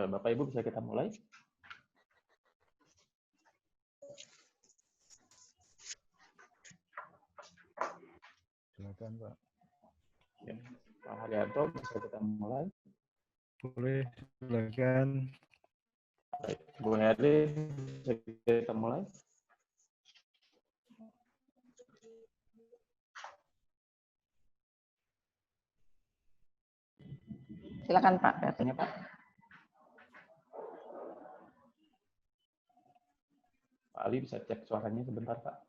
Bapak Ibu, bisa kita mulai? Silakan, Pak. Ya. Pak Haryanto, bisa kita mulai? Boleh, silakan. Baik. Bu Heri, bisa kita mulai? Silakan Pak. Tanya, Pak. Pak Ali bisa cek suaranya sebentar, Pak.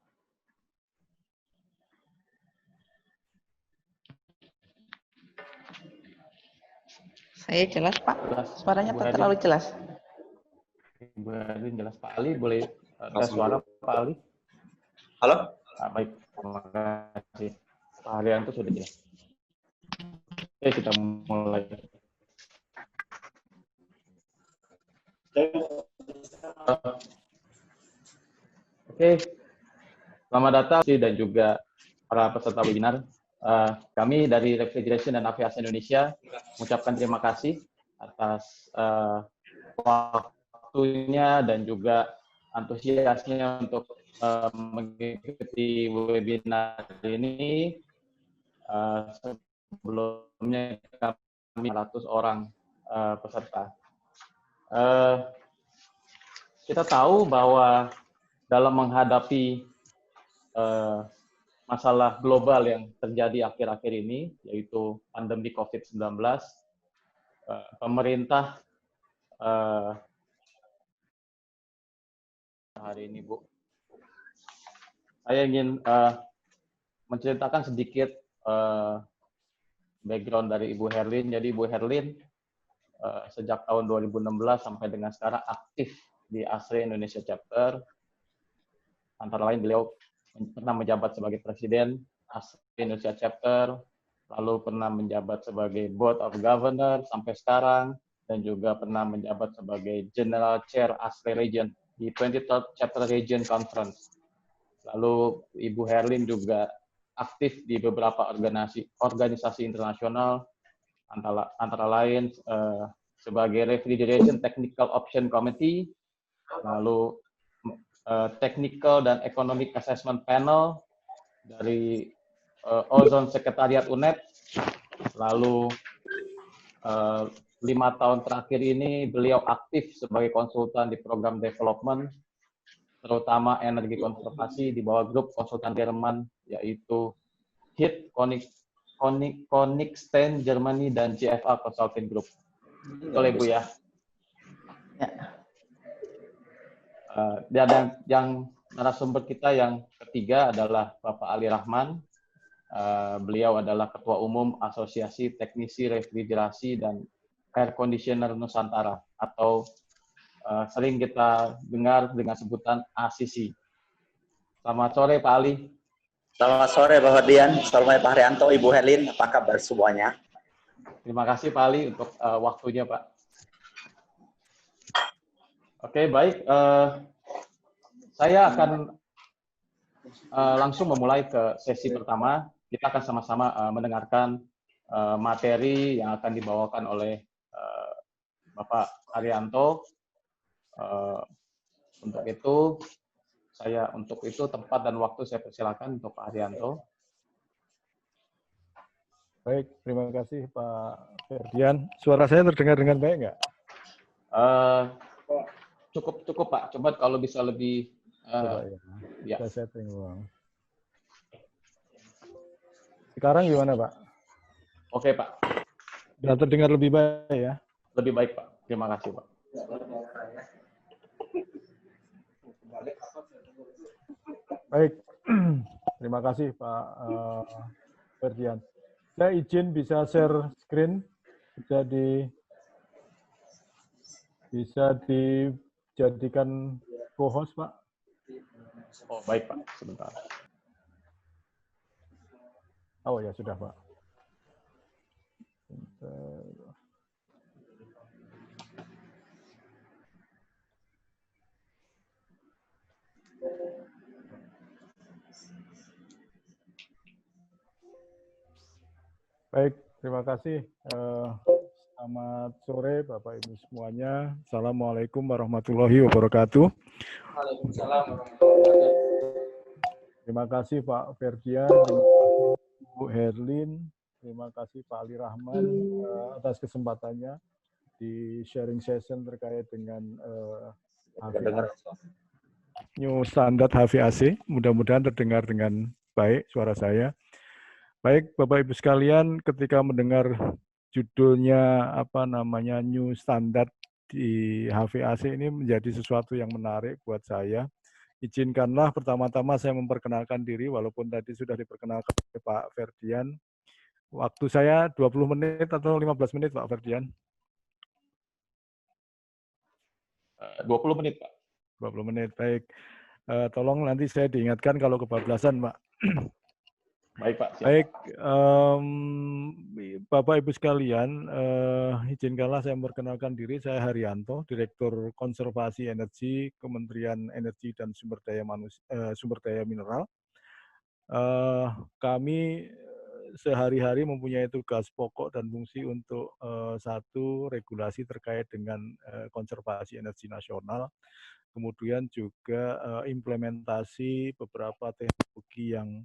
Saya jelas Pak. Jelas. Suaranya Bu Heri. terlalu jelas. Bu Heri jelas. Pak Ali, boleh tes suara Pak Ali? Halo? Baik, terima kasih. Pak Haryanto sudah jelas. Oke, kita mulai. Oke, selamat datang dan juga para peserta webinar. Kami dari Refrigeration dan Aviasi Indonesia mengucapkan terima kasih atas waktunya dan juga antusiasnya untuk mengikuti webinar ini. Sebelumnya kami 100 orang peserta. Kita tahu bahwa dalam menghadapi masalah global yang terjadi akhir-akhir ini, yaitu pandemi COVID-19, pemerintah hari ini, Bu, saya ingin menceritakan sedikit background dari Ibu Herlin. Jadi Ibu Herlin sejak tahun 2016 sampai dengan sekarang aktif di ASRI Indonesia Chapter. Antara lain beliau pernah menjabat sebagai Presiden ASRI Indonesia Chapter, lalu pernah menjabat sebagai Board of Governor sampai sekarang, dan juga pernah menjabat sebagai General Chair ASRI Region di 23rd Chapter Region Conference. Lalu Ibu Herlin juga aktif di beberapa organisasi internasional, antara lain sebagai Refrigeration Technical Option Committee, lalu Technical dan Economic Assessment Panel dari Ozone Sekretariat UNED. Lalu 5 tahun terakhir ini beliau aktif sebagai konsultan di program development, terutama energi konservasi di bawah grup konsultan Jerman, yaitu HIT, Konigstein Germany, dan GFA Consulting Group. Betul, Ibu ya? Ya. Dan yang narasumber kita yang ketiga adalah Bapak Ali Rahman. Beliau adalah Ketua Umum Asosiasi Teknisi Refrigerasi dan Air Conditioner Nusantara, atau sering kita dengar dengan sebutan ACC. Selamat sore Pak Ali. Selamat sore Pak Ferdian, selamat Pak Haryanto, Ibu Herlin, apa kabar semuanya? Terima kasih Pak Ali untuk waktunya Pak. Oke, baik. Saya akan langsung memulai ke sesi pertama. Kita akan sama-sama mendengarkan materi yang akan dibawakan oleh Bapak Haryanto. Untuk itu tempat dan waktu saya persilakan untuk Pak Haryanto. Baik, terima kasih Pak Ferdian. Suara saya terdengar dengan baik nggak? Cukup Pak. Coba kalau bisa lebih. Ya. Saya setting ulang. Sekarang gimana Pak? Oke Pak. Sudah terdengar lebih baik ya? Lebih baik Pak. Terima kasih Pak. Baik, terima kasih Pak Ferdian. Saya izin bisa share screen, bisa dijadikan co-host Pak. Oh baik Pak, sebentar. Oh ya, sudah Pak. Bentar. Baik, terima kasih. Selamat sore Bapak Ibu semuanya. Assalamualaikum warahmatullahi wabarakatuh. Waalaikumsalam warahmatullahi wabarakatuh. Terima kasih Pak Ferdian, terima kasih Bu Herlin, terima kasih Pak Ali Rahman atas kesempatannya di sharing session terkait dengan New Standard HVAC. Mudah-mudahan terdengar dengan baik suara saya. Baik, Bapak Ibu sekalian, ketika mendengar judulnya New Standard di HVAC ini menjadi sesuatu yang menarik buat saya. Izinkanlah pertama-tama saya memperkenalkan diri, walaupun tadi sudah diperkenalkan oleh Pak Ferdian. Waktu saya 20 menit atau 15 menit, Pak Ferdian? 20 menit, Pak. 20 menit, baik. Tolong nanti saya diingatkan kalau kebablasan, Pak. Baik, Pak. Siap, Baik, Pak. Bapak Ibu sekalian, izinkanlah saya memperkenalkan diri. Saya Haryanto, Direktur Konservasi Energi Kementerian Energi dan Sumber Daya Mineral. Kami sehari-hari mempunyai tugas pokok dan fungsi untuk satu, regulasi terkait dengan konservasi energi nasional, kemudian juga implementasi beberapa teknologi yang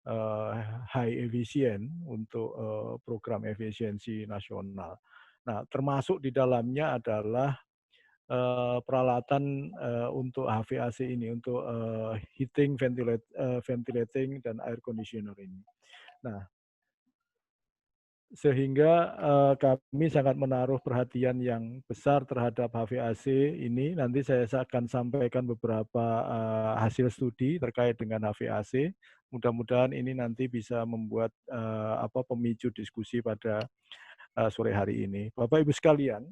high efficient untuk program efisiensi nasional. Nah, termasuk di dalamnya adalah peralatan untuk HVAC ini, untuk heating, ventilating, dan air conditioner ini. Nah, sehingga kami sangat menaruh perhatian yang besar terhadap HVAC ini. Nanti saya akan sampaikan beberapa hasil studi terkait dengan HVAC. Mudah-mudahan ini nanti bisa membuat pemicu diskusi pada sore hari ini. Bapak Ibu sekalian,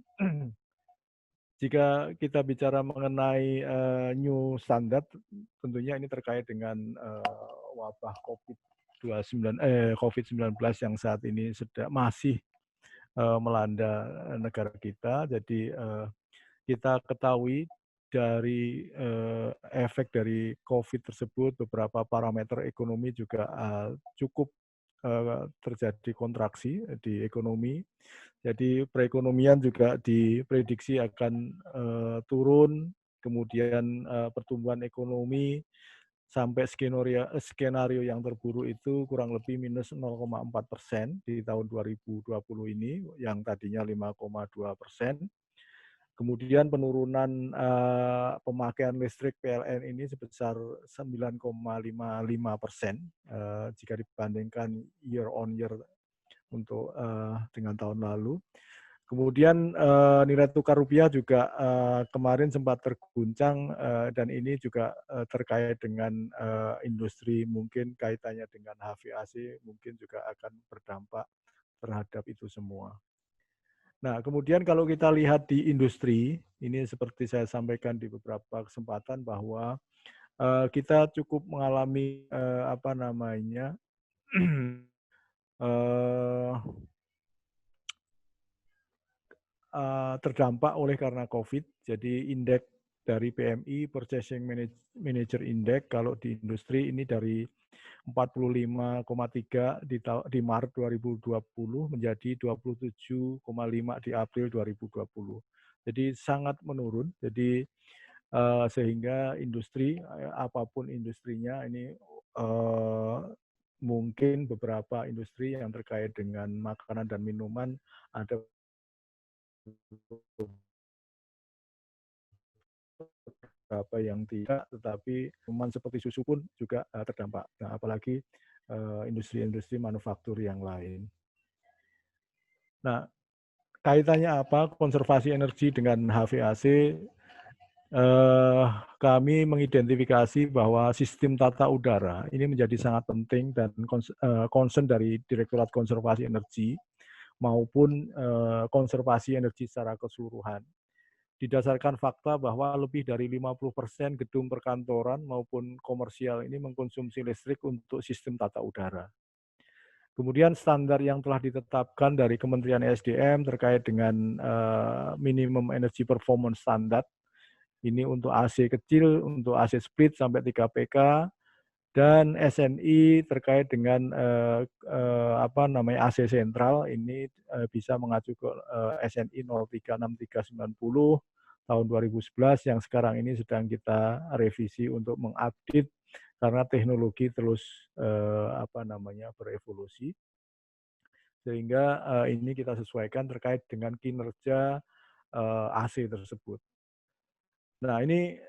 jika kita bicara mengenai new standard, tentunya ini terkait dengan wabah COVID-19 yang saat ini masih melanda negara kita. Jadi kita ketahui dari efek dari COVID tersebut, beberapa parameter ekonomi juga cukup terjadi kontraksi di ekonomi. Jadi perekonomian juga diprediksi akan turun, kemudian pertumbuhan ekonomi sampai skenario yang terburuk itu kurang lebih minus 0,4% di tahun 2020 ini, yang tadinya 5,2%. Kemudian penurunan pemakaian listrik PLN ini sebesar 9,55% jika dibandingkan year on year untuk dengan tahun lalu. Kemudian nilai tukar rupiah juga kemarin sempat terguncang dan ini juga terkait dengan industri, mungkin kaitannya dengan HVAC, mungkin juga akan berdampak terhadap itu semua. Nah, kemudian kalau kita lihat di industri, ini seperti saya sampaikan di beberapa kesempatan bahwa kita cukup mengalami terdampak oleh karena COVID. Jadi indeks dari PMI, Purchasing Manager Index, kalau di industri ini dari 45,3 di Maret 2020 menjadi 27,5 di April 2020. Jadi sangat menurun. Jadi sehingga industri, apapun industrinya ini mungkin beberapa industri yang terkait dengan makanan dan minuman ada beberapa yang tidak, tetapi minuman seperti susu pun juga terdampak. Nah, apalagi industri-industri manufaktur yang lain. Nah, kaitannya apa konservasi energi dengan HVAC? Kami mengidentifikasi bahwa sistem tata udara ini menjadi sangat penting dan concern dari Direktorat Konservasi Energi maupun konservasi energi secara keseluruhan. Didasarkan fakta bahwa lebih dari 50% gedung perkantoran maupun komersial ini mengkonsumsi listrik untuk sistem tata udara. Kemudian standar yang telah ditetapkan dari Kementerian SDM terkait dengan minimum energy performance standard. Ini untuk AC kecil, untuk AC split sampai 3 PK, dan SNI terkait dengan AC sentral. Ini bisa mengacu ke SNI 036390 tahun 2011 yang sekarang ini sedang kita revisi untuk mengupdate karena teknologi terus berevolusi, sehingga ini kita sesuaikan terkait dengan kinerja AC tersebut. Nah, ini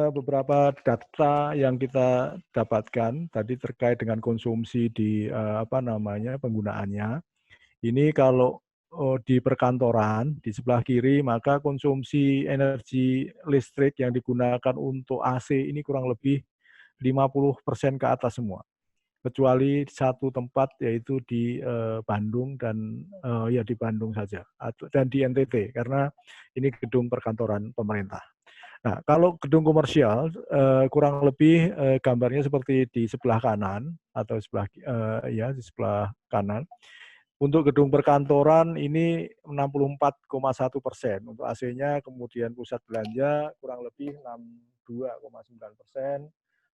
beberapa data yang kita dapatkan tadi terkait dengan konsumsi di penggunaannya. Ini kalau di perkantoran di sebelah kiri, maka konsumsi energi listrik yang digunakan untuk AC ini kurang lebih 50% ke atas semua. Kecuali satu tempat, yaitu di Bandung dan di Bandung saja, dan di NTT karena ini gedung perkantoran pemerintah. Nah, kalau gedung komersial kurang lebih gambarnya seperti di sebelah kanan atau di sebelah kanan. Untuk gedung perkantoran ini 64,1%, untuk AC-nya, kemudian pusat belanja kurang lebih 62,9%,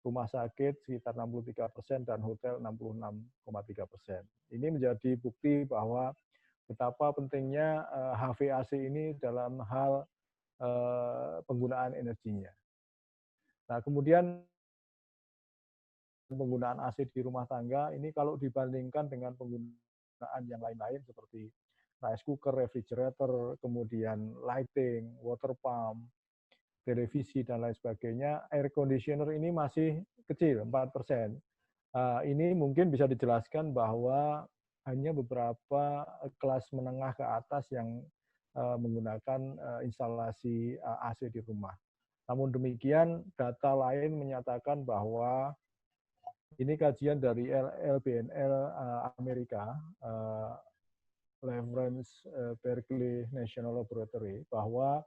rumah sakit sekitar 63%, dan hotel 66,3%. Ini menjadi bukti bahwa betapa pentingnya HVAC ini dalam hal penggunaan energinya. Nah, kemudian penggunaan AC di rumah tangga ini kalau dibandingkan dengan penggunaan yang lain-lain seperti rice cooker, refrigerator, kemudian lighting, water pump, televisi, dan lain sebagainya, air conditioner ini masih kecil, 4%. Ini mungkin bisa dijelaskan bahwa hanya beberapa kelas menengah ke atas yang menggunakan instalasi AC di rumah. Namun demikian, data lain menyatakan bahwa ini kajian dari LBNL Amerika, Lawrence Berkeley National Laboratory, bahwa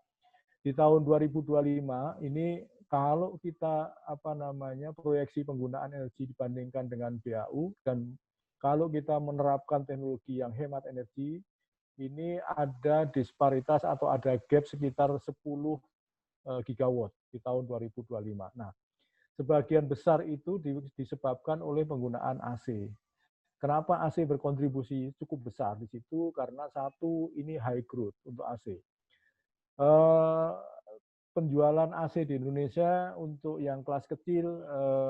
di tahun 2025 ini kalau kita proyeksi penggunaan energi dibandingkan dengan BAU, dan kalau kita menerapkan teknologi yang hemat energi, ini ada disparitas atau ada gap sekitar 10 gigawatt di tahun 2025. Nah, sebagian besar itu disebabkan oleh penggunaan AC. Kenapa AC berkontribusi cukup besar di situ? Karena satu, ini high growth untuk AC. Penjualan AC di Indonesia untuk yang kelas kecil,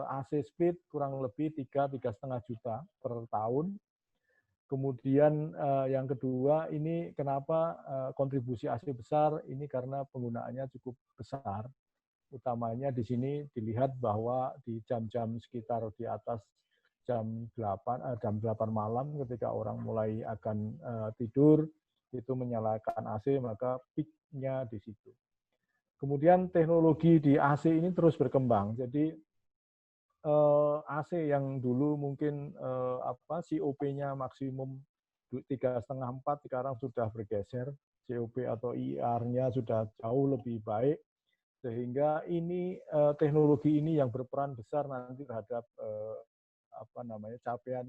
AC split kurang lebih 3,5 juta per tahun. Kemudian yang kedua, ini kenapa kontribusi AC besar? Ini karena penggunaannya cukup besar. Utamanya di sini dilihat bahwa di jam-jam sekitar di atas jam 8 malam ketika orang mulai akan tidur, itu menyalakan AC, maka peak-nya di situ. Kemudian teknologi di AC ini terus berkembang. Jadi AC yang dulu mungkin COP-nya maksimum 3,5-4, sekarang sudah bergeser. COP atau IR-nya sudah jauh lebih baik, sehingga ini teknologi ini yang berperan besar nanti terhadap capaian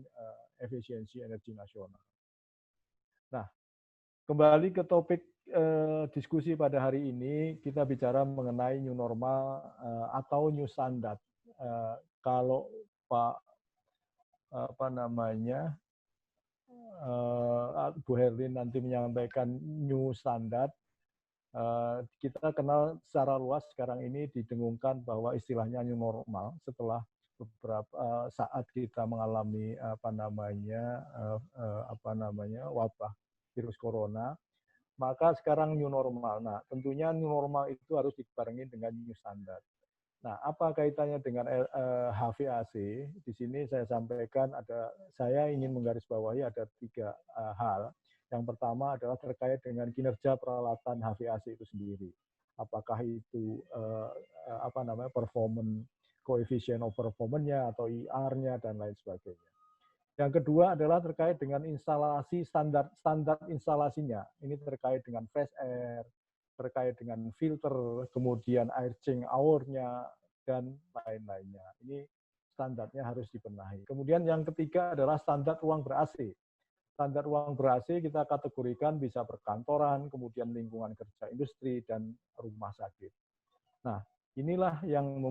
efisiensi energi nasional. Nah, kembali ke topik diskusi pada hari ini, kita bicara mengenai new normal atau new standard. Kalau Pak Bu Herlin nanti menyampaikan new standard, kita kenal secara luas sekarang ini didengungkan bahwa istilahnya new normal setelah beberapa saat kita mengalami wabah virus corona, maka sekarang new normal. Nah, tentunya new normal itu harus dibarengi dengan new standard. Nah, apa kaitannya dengan HVAC? Di sini saya sampaikan saya ingin menggarisbawahi ada 3 hal. Yang pertama adalah terkait dengan kinerja peralatan HVAC itu sendiri. Apakah itu performance, coefficient of performance-nya atau IR-nya dan lain sebagainya. Yang kedua adalah terkait dengan instalasi standar instalasinya. Ini terkait dengan fresh air, terkait dengan filter, kemudian air change hour-nya, dan lain-lainnya. Ini standarnya harus dibenahi. Kemudian yang ketiga adalah standar ruang ber-AC. Standar ruang ber-AC kita kategorikan bisa perkantoran, kemudian lingkungan kerja industri, dan rumah sakit. Nah, inilah yang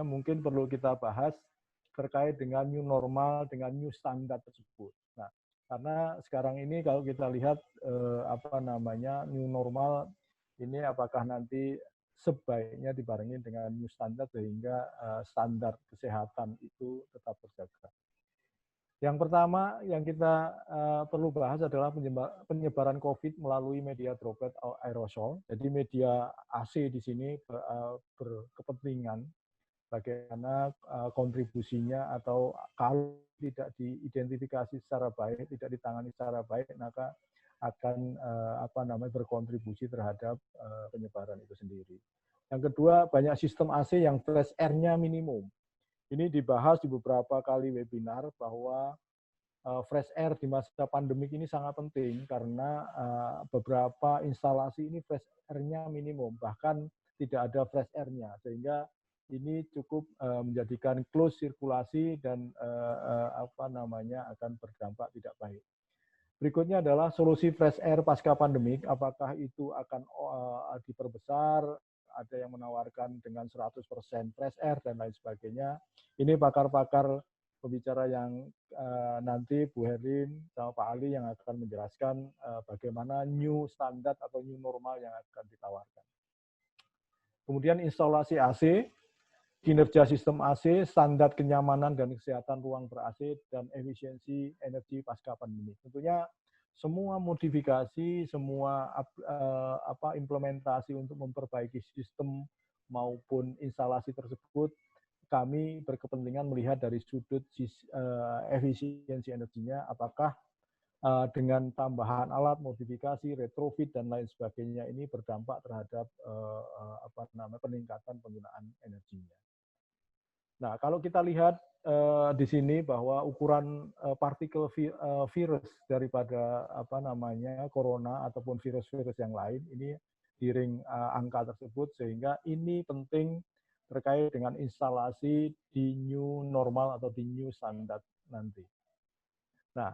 mungkin perlu kita bahas terkait dengan new normal, dengan new standard tersebut. Nah, karena sekarang ini kalau kita lihat new normal ini apakah nanti sebaiknya dibarengi dengan new standard sehingga standar kesehatan itu tetap terjaga. Yang pertama yang kita perlu bahas adalah penyebaran COVID melalui media droplet aerosol. Jadi media AC di sini berkepentingan bagaimana kontribusinya atau kalau tidak diidentifikasi secara baik, tidak ditangani secara baik, maka akan berkontribusi terhadap penyebaran itu sendiri. Yang kedua, banyak sistem AC yang fresh air-nya minimum. Ini dibahas di beberapa kali webinar bahwa fresh air di masa pandemik ini sangat penting karena beberapa instalasi ini fresh air-nya minimum, bahkan tidak ada fresh air-nya, sehingga ini cukup menjadikan close sirkulasi dan akan berdampak tidak baik. Berikutnya adalah solusi fresh air pasca pandemik, apakah itu akan diperbesar, ada yang menawarkan dengan 100% fresh air dan lain sebagainya. Ini pakar-pakar pembicara yang nanti Bu Herlin sama Pak Ali yang akan menjelaskan bagaimana new standard atau new normal yang akan ditawarkan. Kemudian instalasi AC, kinerja sistem AC, standar kenyamanan dan kesehatan ruang ber-AC, dan efisiensi energi pasca pandemi. Tentunya semua modifikasi, semua implementasi untuk memperbaiki sistem maupun instalasi tersebut, kami berkepentingan melihat dari sudut efisiensi energinya, apakah dengan tambahan alat, modifikasi, retrofit, dan lain sebagainya ini berdampak terhadap peningkatan penggunaan energinya. Nah, kalau kita lihat di sini bahwa ukuran partikel virus daripada corona ataupun virus-virus yang lain ini di ring angka tersebut, sehingga ini penting terkait dengan instalasi di new normal atau di new standard nanti. Nah,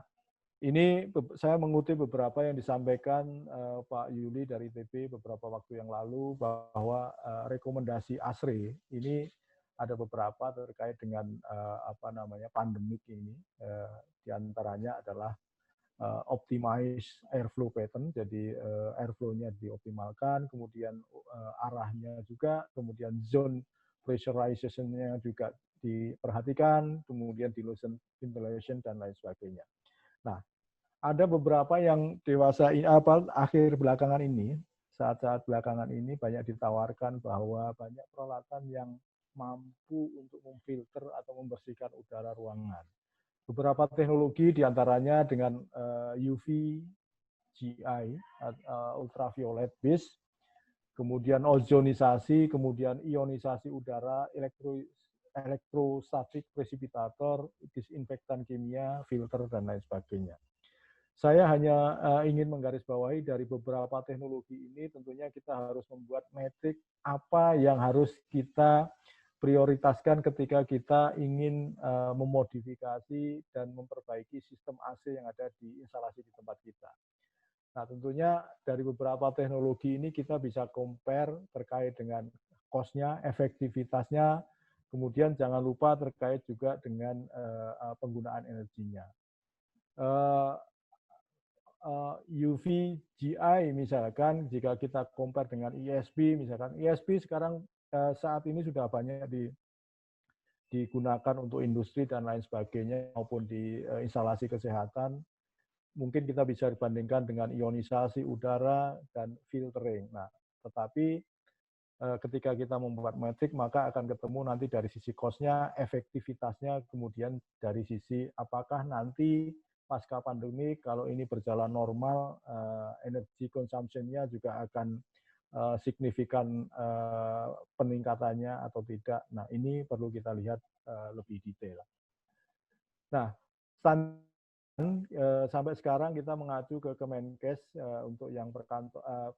ini saya mengutip beberapa yang disampaikan Pak Yuli dari ITB beberapa waktu yang lalu bahwa rekomendasi ASRE ini ada beberapa terkait dengan pandemik ini. Di antaranya adalah optimize airflow pattern, jadi airflow-nya dioptimalkan, kemudian arahnya juga, kemudian zone pressurization-nya juga diperhatikan, kemudian dilution ventilation dan lain sebagainya. Nah, ada beberapa yang dewasa akhir belakangan ini, saat-saat belakangan ini banyak ditawarkan bahwa banyak peralatan yang mampu untuk memfilter atau membersihkan udara ruangan. Beberapa teknologi diantaranya dengan UV, GI, ultraviolet base, kemudian ozonisasi, kemudian ionisasi udara, elektrostatik presipitator, disinfektan kimia, filter, dan lain sebagainya. Saya hanya ingin menggarisbawahi dari beberapa teknologi ini, tentunya kita harus membuat metrik apa yang harus kita prioritaskan ketika kita ingin memodifikasi dan memperbaiki sistem AC yang ada di instalasi di tempat kita. Nah, tentunya dari beberapa teknologi ini kita bisa compare terkait dengan cost-nya, efektivitasnya, kemudian jangan lupa terkait juga dengan penggunaan energinya. UV GI misalkan, jika kita compare dengan ESP, misalkan ESP sekarang saat ini sudah banyak digunakan untuk industri dan lain sebagainya, maupun di instalasi kesehatan. Mungkin kita bisa dibandingkan dengan ionisasi udara dan filtering. Nah, tetapi ketika kita membuat metrik, maka akan ketemu nanti dari sisi cost-nya, efektivitasnya, kemudian dari sisi apakah nanti pasca pandemi, kalau ini berjalan normal, energi consumption-nya juga akan signifikan peningkatannya atau tidak. Nah, ini perlu kita lihat lebih detail. Nah, sampai sekarang kita mengacu ke Kemenkes untuk yang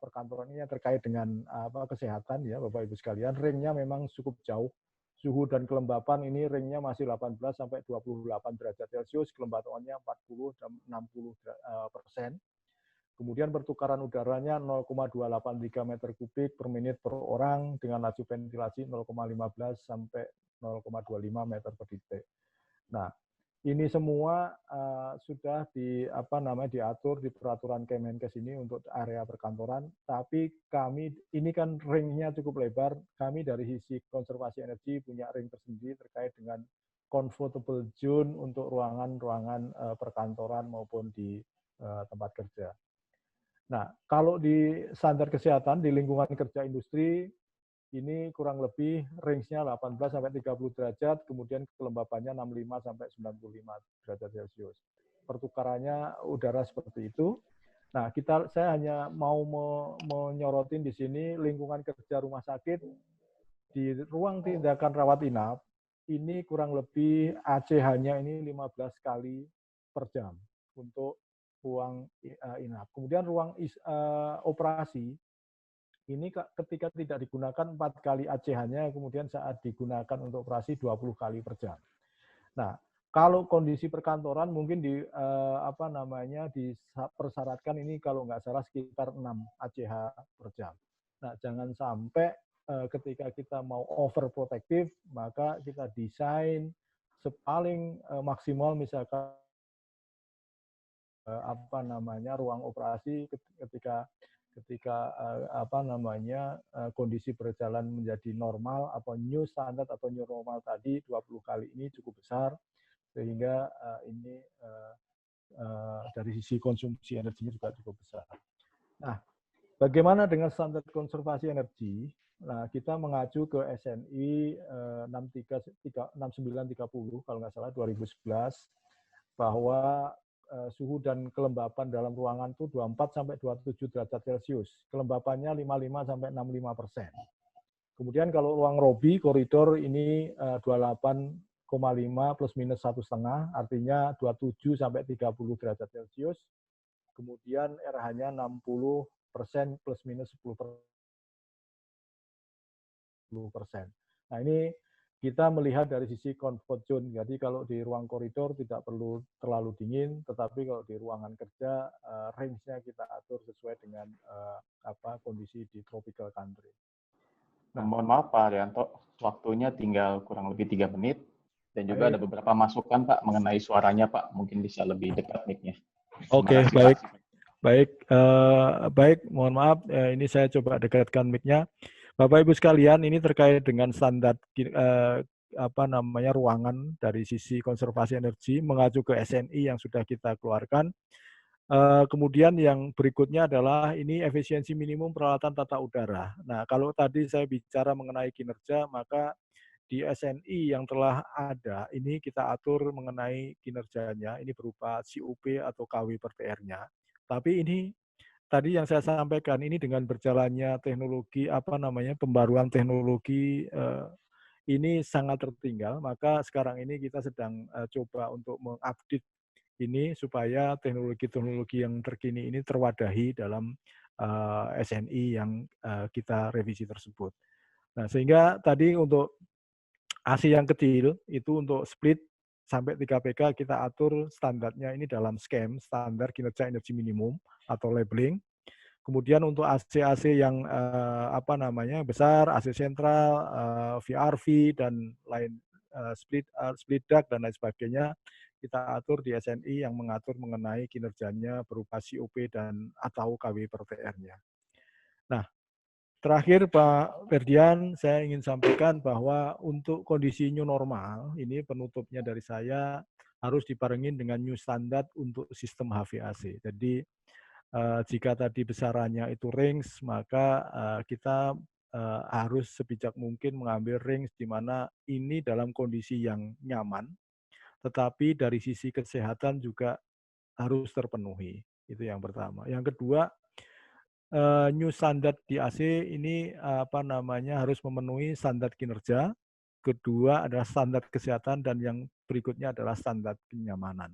perkantoran ini terkait dengan kesehatan, ya Bapak Ibu sekalian, ringnya memang cukup jauh. suhu dan kelembapan ini ringnya masih 18 sampai 28 derajat Celcius, kelembapannya 40 dan 60%. Kemudian pertukaran udaranya 0,283 meter kubik per menit per orang dengan laju ventilasi 0,15 sampai 0,25 meter per detik. Nah, ini semua sudah diatur di peraturan Kemenkes ini untuk area perkantoran. Tapi kami ini kan ringnya cukup lebar. Kami dari sisi konservasi energi punya ring tersendiri terkait dengan comfortable zone untuk ruangan-ruangan perkantoran maupun di tempat kerja. Nah, kalau di standar kesehatan di lingkungan kerja industri ini kurang lebih range-nya 18 sampai 30 derajat, kemudian kelembapannya 65 sampai 95 derajat Celcius. Pertukarannya udara seperti itu. Nah, saya hanya mau menyorotin di sini lingkungan kerja rumah sakit di ruang tindakan rawat inap ini kurang lebih ACH-nya ini 15 kali per jam untuk ruang inap. Kemudian ruang operasi ini ketika tidak digunakan 4 kali ACH-nya, kemudian saat digunakan untuk operasi 20 kali per jam. Nah, kalau kondisi perkantoran mungkin dipersyaratkan ini kalau nggak salah sekitar 6 ACH per jam. Nah, jangan sampai ketika kita mau overprotective, maka kita desain sepaling maksimal misalkan ruang operasi ketika kondisi berjalan menjadi normal atau new standard atau new normal tadi 20 kali ini cukup besar sehingga ini dari sisi konsumsi energinya juga cukup besar. Nah, bagaimana dengan standar konservasi energi? Nah, kita mengacu ke SNI 6930 kalau nggak salah 2011 bahwa suhu dan kelembapan dalam ruangan itu 24 sampai 27 derajat Celcius. Kelembapannya 55 sampai 65%. Kemudian kalau ruang lobby koridor ini 28,5 plus minus 1,5, artinya 27 sampai 30 derajat Celcius. Kemudian RH-nya 60% plus minus 10%. Nah, ini kita melihat dari sisi comfort zone. Jadi kalau di ruang koridor tidak perlu terlalu dingin, tetapi kalau di ruangan kerja range-nya kita atur sesuai dengan kondisi di tropical country. Nah, mohon maaf Pak Arianto, waktunya tinggal kurang lebih 3 menit dan juga ada beberapa masukan Pak mengenai suaranya Pak, mungkin bisa lebih dekat mic-nya. Oke, baik. Baik, mohon maaf, ini saya coba dekatkan mic-nya. Bapak Ibu sekalian, ini terkait dengan standar ruangan dari sisi konservasi energi mengacu ke SNI yang sudah kita keluarkan. Kemudian yang berikutnya adalah ini efisiensi minimum peralatan tata udara. Nah, kalau tadi saya bicara mengenai kinerja, maka di SNI yang telah ada ini kita atur mengenai kinerjanya, ini berupa CUP atau KW per TR-nya. Tapi ini tadi yang saya sampaikan ini dengan berjalannya teknologi pembaruan teknologi ini sangat tertinggal, maka sekarang ini kita sedang coba untuk mengupdate ini supaya teknologi-teknologi yang terkini ini terwadahi dalam SNI yang kita revisi tersebut. Nah, sehingga tadi untuk AC yang kecil itu untuk split sampai 3 PK kita atur standarnya ini dalam SKEM, standar kinerja energi minimum atau labeling. Kemudian untuk AC-AC yang besar, AC sentral, VRV dan lain split duct dan lain sebagainya kita atur di SNI yang mengatur mengenai kinerjanya berupa COP dan atau KW per TR-nya. Nah, terakhir Pak Ferdian, saya ingin sampaikan bahwa untuk kondisi new normal, ini penutupnya dari saya harus dibarengin dengan new standard untuk sistem HVAC. Jadi jika tadi besarannya itu range, maka kita harus sebijak mungkin mengambil range di mana ini dalam kondisi yang nyaman, tetapi dari sisi kesehatan juga harus terpenuhi. Itu yang pertama. Yang kedua, new standard di AC ini harus memenuhi standar kinerja. Kedua adalah standar kesehatan dan yang berikutnya adalah standar kenyamanan.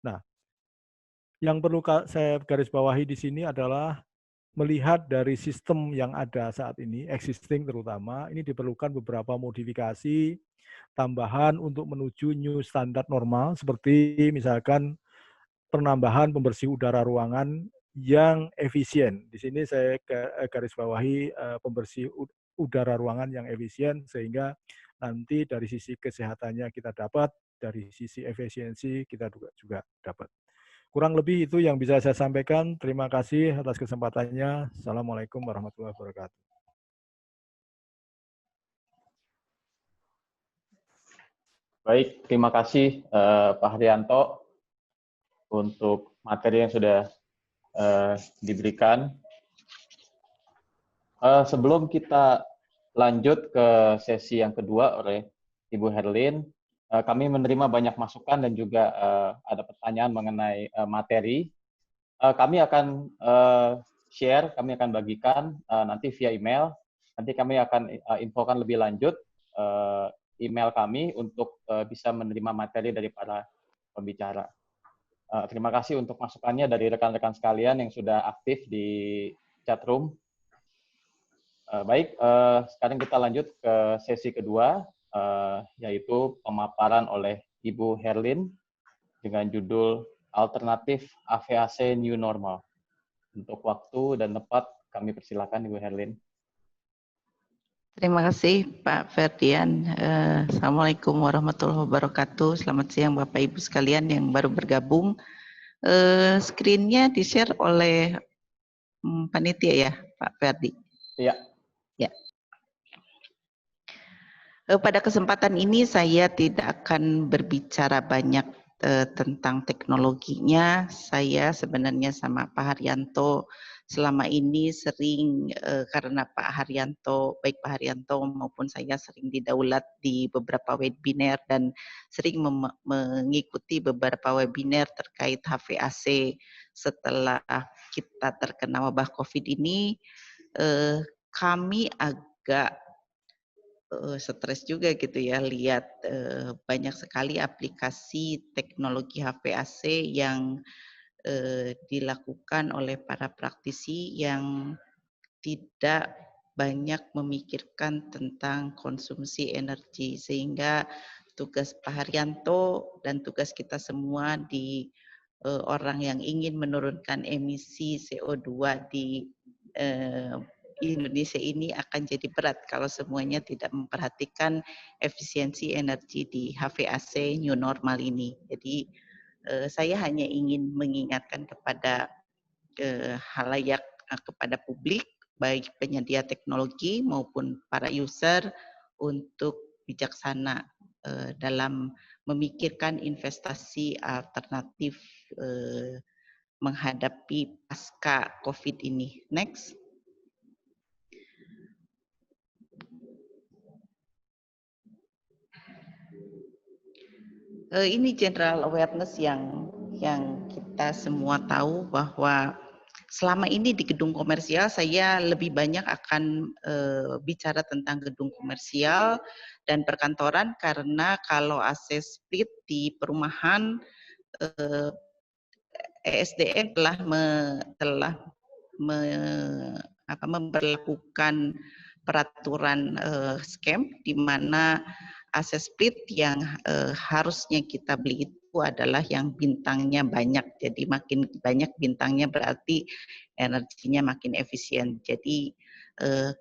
Nah, yang perlu saya garis bawahi di sini adalah melihat dari sistem yang ada saat ini, existing terutama, ini diperlukan beberapa modifikasi tambahan untuk menuju new standar normal, seperti misalkan penambahan pembersih udara ruangan yang efisien. Di sini saya garis bawahi pembersih udara ruangan yang efisien, sehingga nanti dari sisi kesehatannya kita dapat, dari sisi efisiensi kita juga dapat. Kurang lebih itu yang bisa saya sampaikan. Terima kasih atas kesempatannya. Assalamualaikum warahmatullahi wabarakatuh. Baik, terima kasih Pak Haryanto untuk materi yang sudah diberikan. Sebelum kita lanjut ke sesi yang kedua oleh Ibu Herlin, kami menerima banyak masukan dan juga ada pertanyaan mengenai materi. Kami akan share, kami akan bagikan nanti via email. Nanti kami akan infokan lebih lanjut email kami untuk bisa menerima materi dari para pembicara. Terima kasih untuk masukannya dari rekan-rekan sekalian yang sudah aktif di chat room. Baik, sekarang kita lanjut ke sesi kedua, yaitu pemaparan oleh Ibu Herlin dengan judul Alternatif AVAC New Normal. Untuk waktu dan tempat, kami persilakan Ibu Herlin. Terima kasih Pak Ferdian. Assalamualaikum warahmatullahi wabarakatuh. Selamat siang Bapak Ibu sekalian yang baru bergabung. Screen-nya di-share oleh panitia ya Pak Ferdi? Iya. Ya. Pada kesempatan ini saya tidak akan berbicara banyak tentang teknologinya. Saya sebenarnya sama Pak Haryanto selama ini sering karena Pak Haryanto, baik Pak Haryanto maupun saya sering didaulat di beberapa webinar dan sering mengikuti beberapa webinar terkait HVAC setelah kita terkena wabah COVID ini. Kami agak stres juga gitu ya lihat banyak sekali aplikasi teknologi HVAC yang dilakukan oleh para praktisi yang tidak banyak memikirkan tentang konsumsi energi, sehingga tugas Pak Haryanto dan tugas kita semua di orang yang ingin menurunkan emisi CO2 di Indonesia ini akan jadi berat kalau semuanya tidak memperhatikan efisiensi energi di HVAC new normal ini. Jadi saya hanya ingin mengingatkan kepada halayak, kepada publik, baik penyedia teknologi maupun para user untuk bijaksana dalam memikirkan investasi alternatif menghadapi pasca COVID ini. Next. Ini general awareness yang kita semua tahu bahwa selama ini di gedung komersial saya lebih banyak akan bicara tentang gedung komersial dan perkantoran, karena kalau AC split di perumahan ESDM telah memperlakukan peraturan scam di mana AC split yang harusnya kita beli itu adalah yang bintangnya banyak. Jadi makin banyak bintangnya berarti energinya makin efisien. Jadi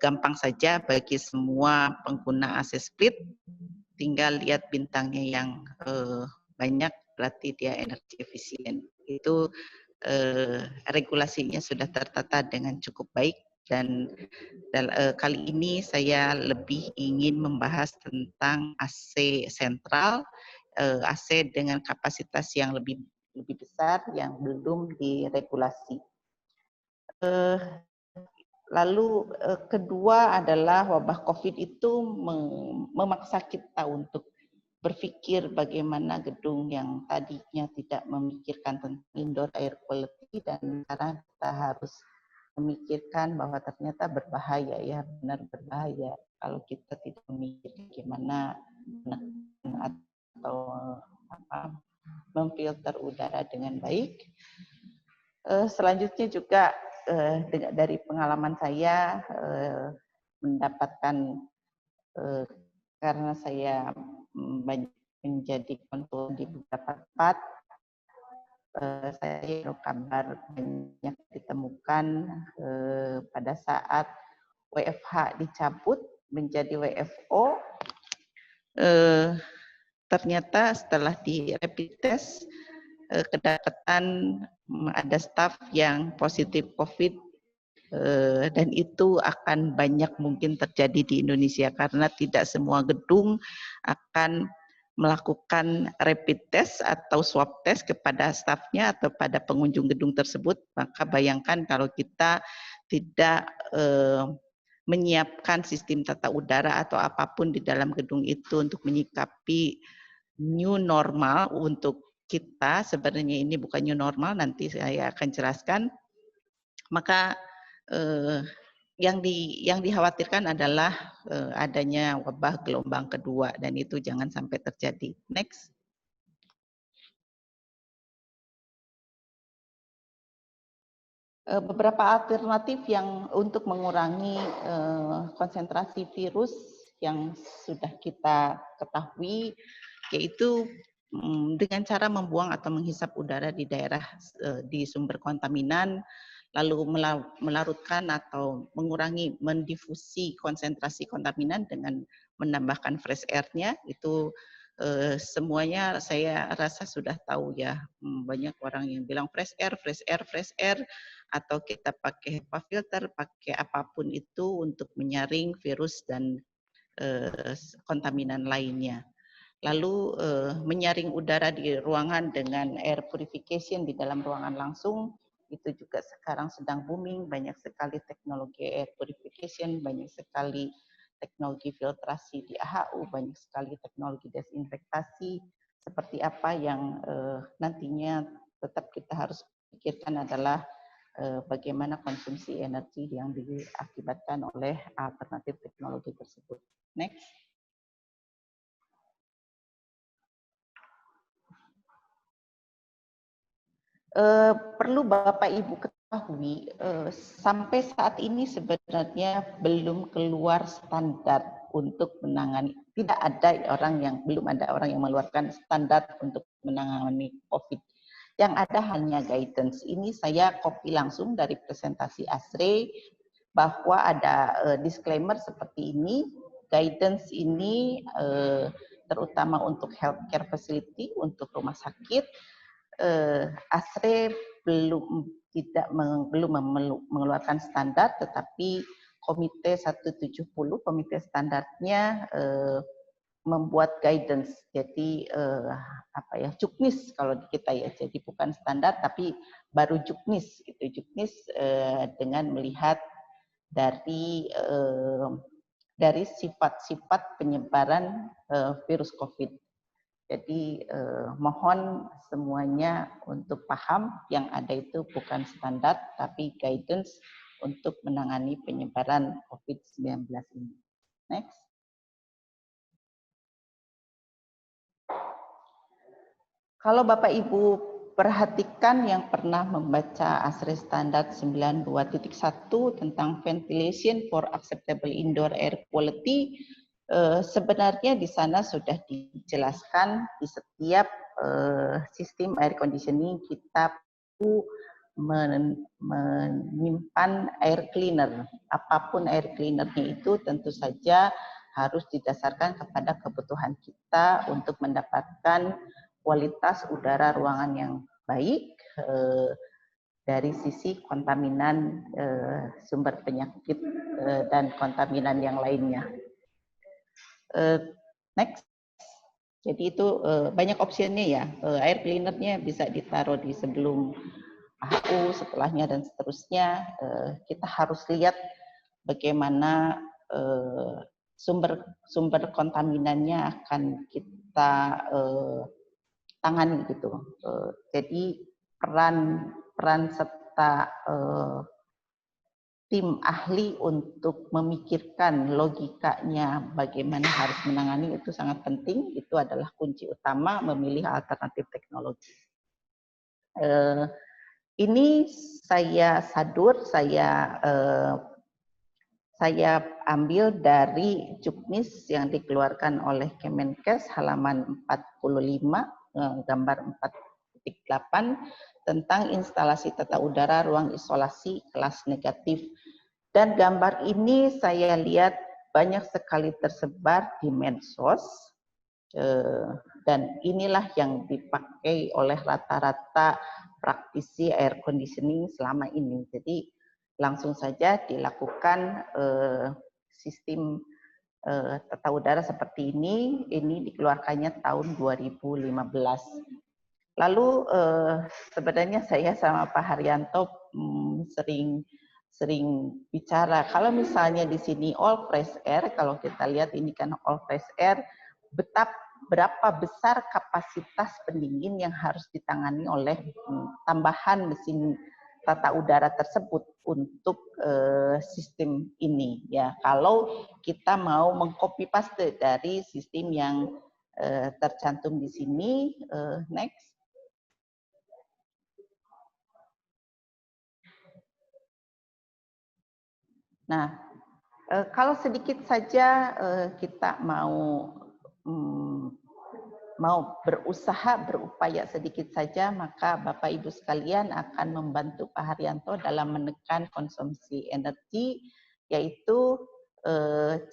gampang saja bagi semua pengguna AC split, tinggal lihat bintangnya yang banyak berarti dia energi efisien. Itu regulasinya sudah tertata dengan cukup baik. Dan kali ini saya lebih ingin membahas tentang AC sentral, AC dengan kapasitas yang lebih besar yang belum diregulasi. Lalu kedua adalah wabah COVID itu memaksa kita untuk berpikir bagaimana gedung yang tadinya tidak memikirkan tentang indoor air quality dan sekarang kita harus memikirkan bahwa ternyata berbahaya, ya benar berbahaya kalau kita tidak memikirkan bagaimana menekan atau memfilter udara dengan baik. Selanjutnya juga dari pengalaman saya mendapatkan karena saya menjadi konsul di beberapa tempat, saya kabar banyak ditemukan pada saat WFH dicabut menjadi WFO. Ternyata setelah di rapid test kedapatan ada staf yang positif COVID, dan itu akan banyak mungkin terjadi di Indonesia karena tidak semua gedung akan melakukan rapid test atau swab test kepada stafnya atau pada pengunjung gedung tersebut. Maka bayangkan kalau kita tidak menyiapkan sistem tata udara atau apapun di dalam gedung itu untuk menyikapi new normal untuk kita, sebenarnya ini bukan new normal, nanti saya akan jelaskan. Maka yang dikhawatirkan adalah adanya wabah gelombang kedua, dan itu jangan sampai terjadi. Next. Beberapa alternatif yang untuk mengurangi konsentrasi virus yang sudah kita ketahui, yaitu dengan cara membuang atau menghisap udara di daerah di sumber kontaminan, lalu melarutkan atau mengurangi mendifusi konsentrasi kontaminan dengan menambahkan fresh air-nya. Itu semuanya saya rasa sudah tahu ya, banyak orang yang bilang fresh air, atau kita pakai HEPA filter, pakai apapun itu untuk menyaring virus dan kontaminan lainnya. Lalu menyaring udara di ruangan dengan air purification di dalam ruangan langsung, itu juga sekarang sedang booming, banyak sekali teknologi air purification, banyak sekali teknologi filtrasi di AHU, banyak sekali teknologi desinfektasi. Seperti apa yang nantinya tetap kita harus pikirkan adalah bagaimana konsumsi energi yang diakibatkan oleh alternatif teknologi tersebut. Next. Perlu Bapak Ibu ketahui, sampai saat ini sebenarnya belum keluar standar untuk menangani. Belum ada orang yang mengeluarkan standar untuk menangani COVID. Yang ada hanya guidance. Ini saya copy langsung dari presentasi ASRE, bahwa ada disclaimer seperti ini. Guidance ini terutama untuk healthcare facility, untuk rumah sakit. ASRE belum mengeluarkan standar, tetapi Komite 170, komite standarnya membuat guidance. Jadi juknis kalau di kita ya. Jadi bukan standar tapi baru juknis. Itu juknis dengan melihat dari sifat-sifat penyebaran virus COVID. Jadi mohon semuanya untuk paham yang ada itu bukan standar tapi guidance untuk menangani penyebaran COVID-19 ini. Next. Kalau Bapak Ibu perhatikan yang pernah membaca ASRE Standard 92.1 tentang ventilation for acceptable indoor air quality, sebenarnya di sana sudah dijelaskan di setiap sistem air conditioning kita perlu menyimpan air cleaner. Apapun air cleanernya itu tentu saja harus didasarkan kepada kebutuhan kita untuk mendapatkan kualitas udara ruangan yang baik dari sisi kontaminan sumber penyakit dan kontaminan yang lainnya. Next. Jadi itu banyak opsinya ya. Air cleanernya bisa ditaruh di sebelum AHU, setelahnya dan seterusnya. Kita harus lihat bagaimana sumber kontaminannya akan kita tangani gitu. Jadi peran serta tim ahli untuk memikirkan logikanya bagaimana harus menangani itu sangat penting. Itu adalah kunci utama memilih alternatif teknologi. Ini saya sadur, saya ambil dari juknis yang dikeluarkan oleh Kemenkes halaman 45, gambar 4.8 tentang instalasi tata udara ruang isolasi kelas negatif. Dan gambar ini saya lihat banyak sekali tersebar di medsos, dan inilah yang dipakai oleh rata-rata praktisi air conditioning selama ini. Jadi langsung saja dilakukan sistem tata udara seperti ini dikeluarkannya tahun 2015. Lalu sebenarnya saya sama Pak Haryanto sering bicara, kalau misalnya di sini all fresh air, kalau kita lihat ini kan all fresh air, berapa besar kapasitas pendingin yang harus ditangani oleh tambahan mesin tata udara tersebut untuk sistem ini. Ya, kalau kita mau mengcopy paste dari sistem yang tercantum di sini, next. Nah, kalau sedikit saja kita mau berupaya sedikit saja, maka Bapak Ibu sekalian akan membantu Pak Haryanto dalam menekan konsumsi energi, yaitu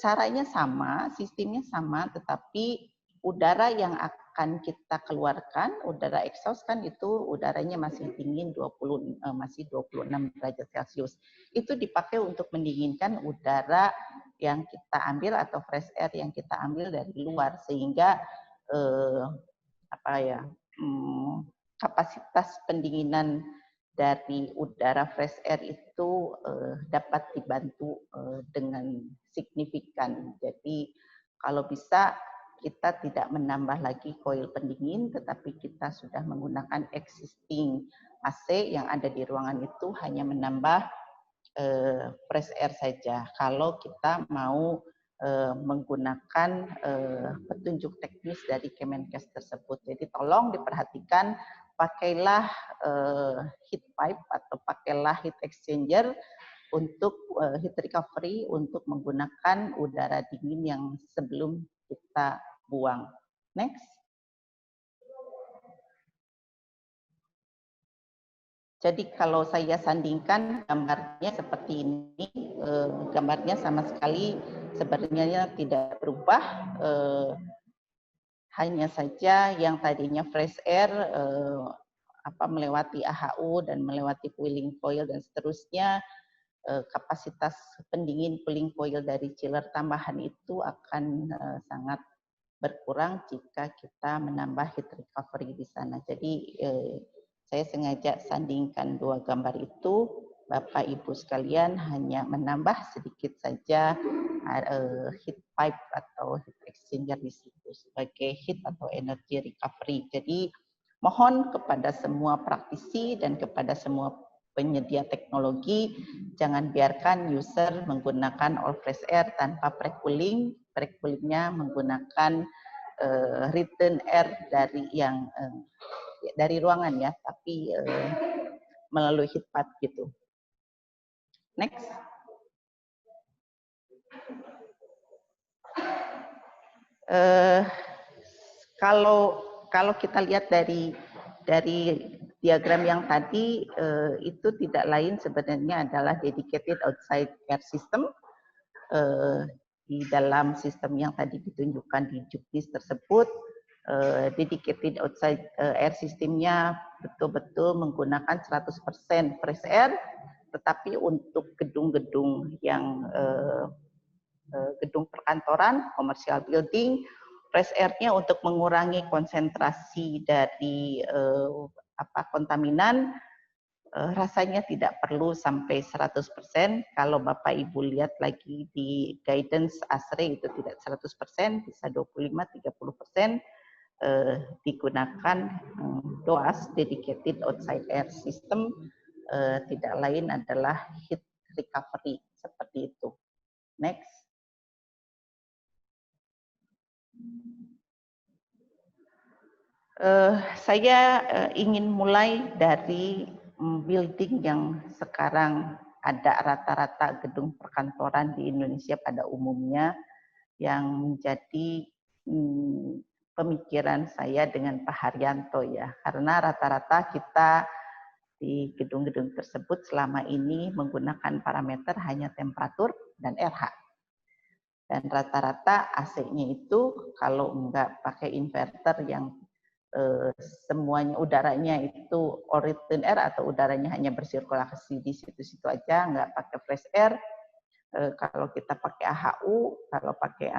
caranya sama, sistemnya sama, tetapi udara yang akan kita keluarkan, udara exhaust kan itu udaranya masih dingin, masih 26 derajat Celcius. Itu dipakai untuk mendinginkan udara yang kita ambil atau fresh air yang kita ambil dari luar, sehingga kapasitas pendinginan dari udara fresh air itu dapat dibantu dengan signifikan. Jadi kalau bisa kita tidak menambah lagi koil pendingin, tetapi kita sudah menggunakan existing AC yang ada di ruangan itu, hanya menambah fresh air saja. Kalau kita mau menggunakan petunjuk teknis dari Kemenkes tersebut. Jadi tolong diperhatikan, pakailah heat pipe atau pakailah heat exchanger untuk heat recovery, untuk menggunakan udara dingin yang sebelum kita buang. Next. Jadi kalau saya sandingkan gambarnya seperti ini, gambarnya sama sekali sebenarnya tidak berubah, hanya saja yang tadinya fresh air melewati AHU dan melewati cooling coil dan seterusnya, kapasitas pendingin cooling coil dari chiller tambahan itu akan sangat berkurang jika kita menambah heat recovery di sana. Jadi saya sengaja sandingkan dua gambar itu, Bapak Ibu sekalian hanya menambah sedikit saja heat pipe atau heat exchanger di situ sebagai heat atau energy recovery. Jadi mohon kepada semua praktisi dan kepada semua penyedia teknologi, jangan biarkan user menggunakan all fresh air tanpa pre-cooling. Pre-coolingnya menggunakan return air dari ruangan ya, tapi melalui heat pipe gitu. Next. Kalau kita lihat dari diagram yang tadi, itu tidak lain sebenarnya adalah dedicated outside air system. Di dalam sistem yang tadi ditunjukkan di juknis tersebut, dedicated outside air systemnya betul-betul menggunakan 100% fresh air, tetapi untuk gedung-gedung yang gedung perkantoran, commercial building, fresh air-nya untuk mengurangi konsentrasi dari kontaminan, rasanya tidak perlu sampai 100%. Kalau Bapak Ibu lihat lagi di guidance ASRE itu tidak 100%, bisa 25-30%, digunakan DOAS, Dedicated Outside Air System, tidak lain adalah heat recovery, seperti itu. Next. Saya ingin mulai dari building yang sekarang ada rata-rata gedung perkantoran di Indonesia pada umumnya yang menjadi pemikiran saya dengan Pak Haryanto ya, karena rata-rata kita di gedung-gedung tersebut selama ini menggunakan parameter hanya temperatur dan RH. Dan rata-rata AC-nya itu kalau enggak pakai inverter yang semuanya udaranya itu all return air atau udaranya hanya bersirkulasi di situ-situ aja, enggak pakai fresh air. Kalau kita pakai AHU, kalau pakai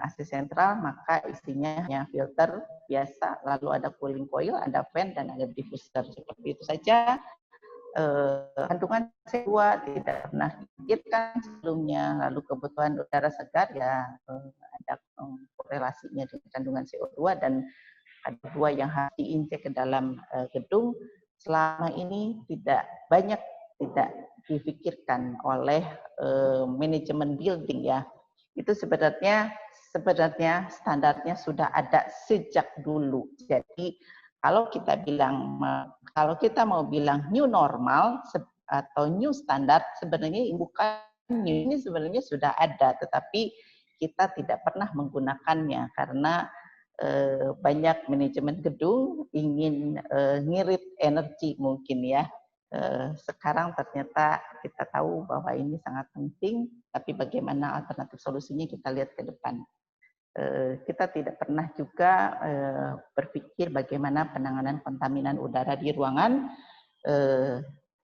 AC sentral, maka isinya hanya filter biasa, lalu ada cooling coil, ada fan, dan ada diffuser. Seperti itu saja. Kandungan CO2 tidak pernah dipikirkan sebelumnya, lalu kebutuhan udara segar ya ada korelasinya dengan kandungan CO2, dan ada dua yang harus diinjek ke dalam gedung selama ini tidak dipikirkan oleh manajemen building ya. Itu sebenarnya standarnya sudah ada sejak dulu. Jadi kalau kita mau bilang new normal atau new standard, sebenarnya bukan new, ini sebenarnya sudah ada, tetapi kita tidak pernah menggunakannya karena banyak manajemen gedung ingin ngirit energi mungkin ya. Sekarang ternyata kita tahu bahwa ini sangat penting, tapi bagaimana alternatif solusinya kita lihat ke depan. Kita tidak pernah juga berpikir bagaimana penanganan kontaminan udara di ruangan.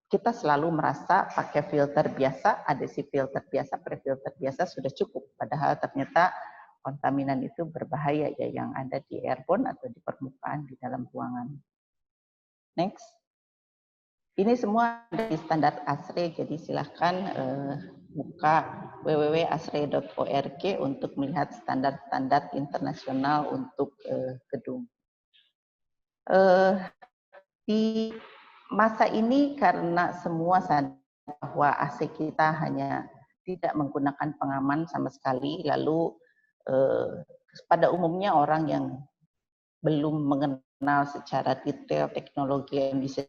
Kita selalu merasa pakai filter biasa, adhesive filter biasa, pre-filter biasa sudah cukup. Padahal ternyata kontaminan itu berbahaya ya, yang ada di airborne atau di permukaan di dalam ruangan. Next. Ini semua dari standar ASRE, jadi silahkan buka www.asre.org untuk melihat standar-standar internasional untuk gedung. Di masa ini karena semua sadar bahwa AC kita hanya tidak menggunakan pengaman sama sekali, lalu pada umumnya orang yang belum mengenal secara detail teknologi emission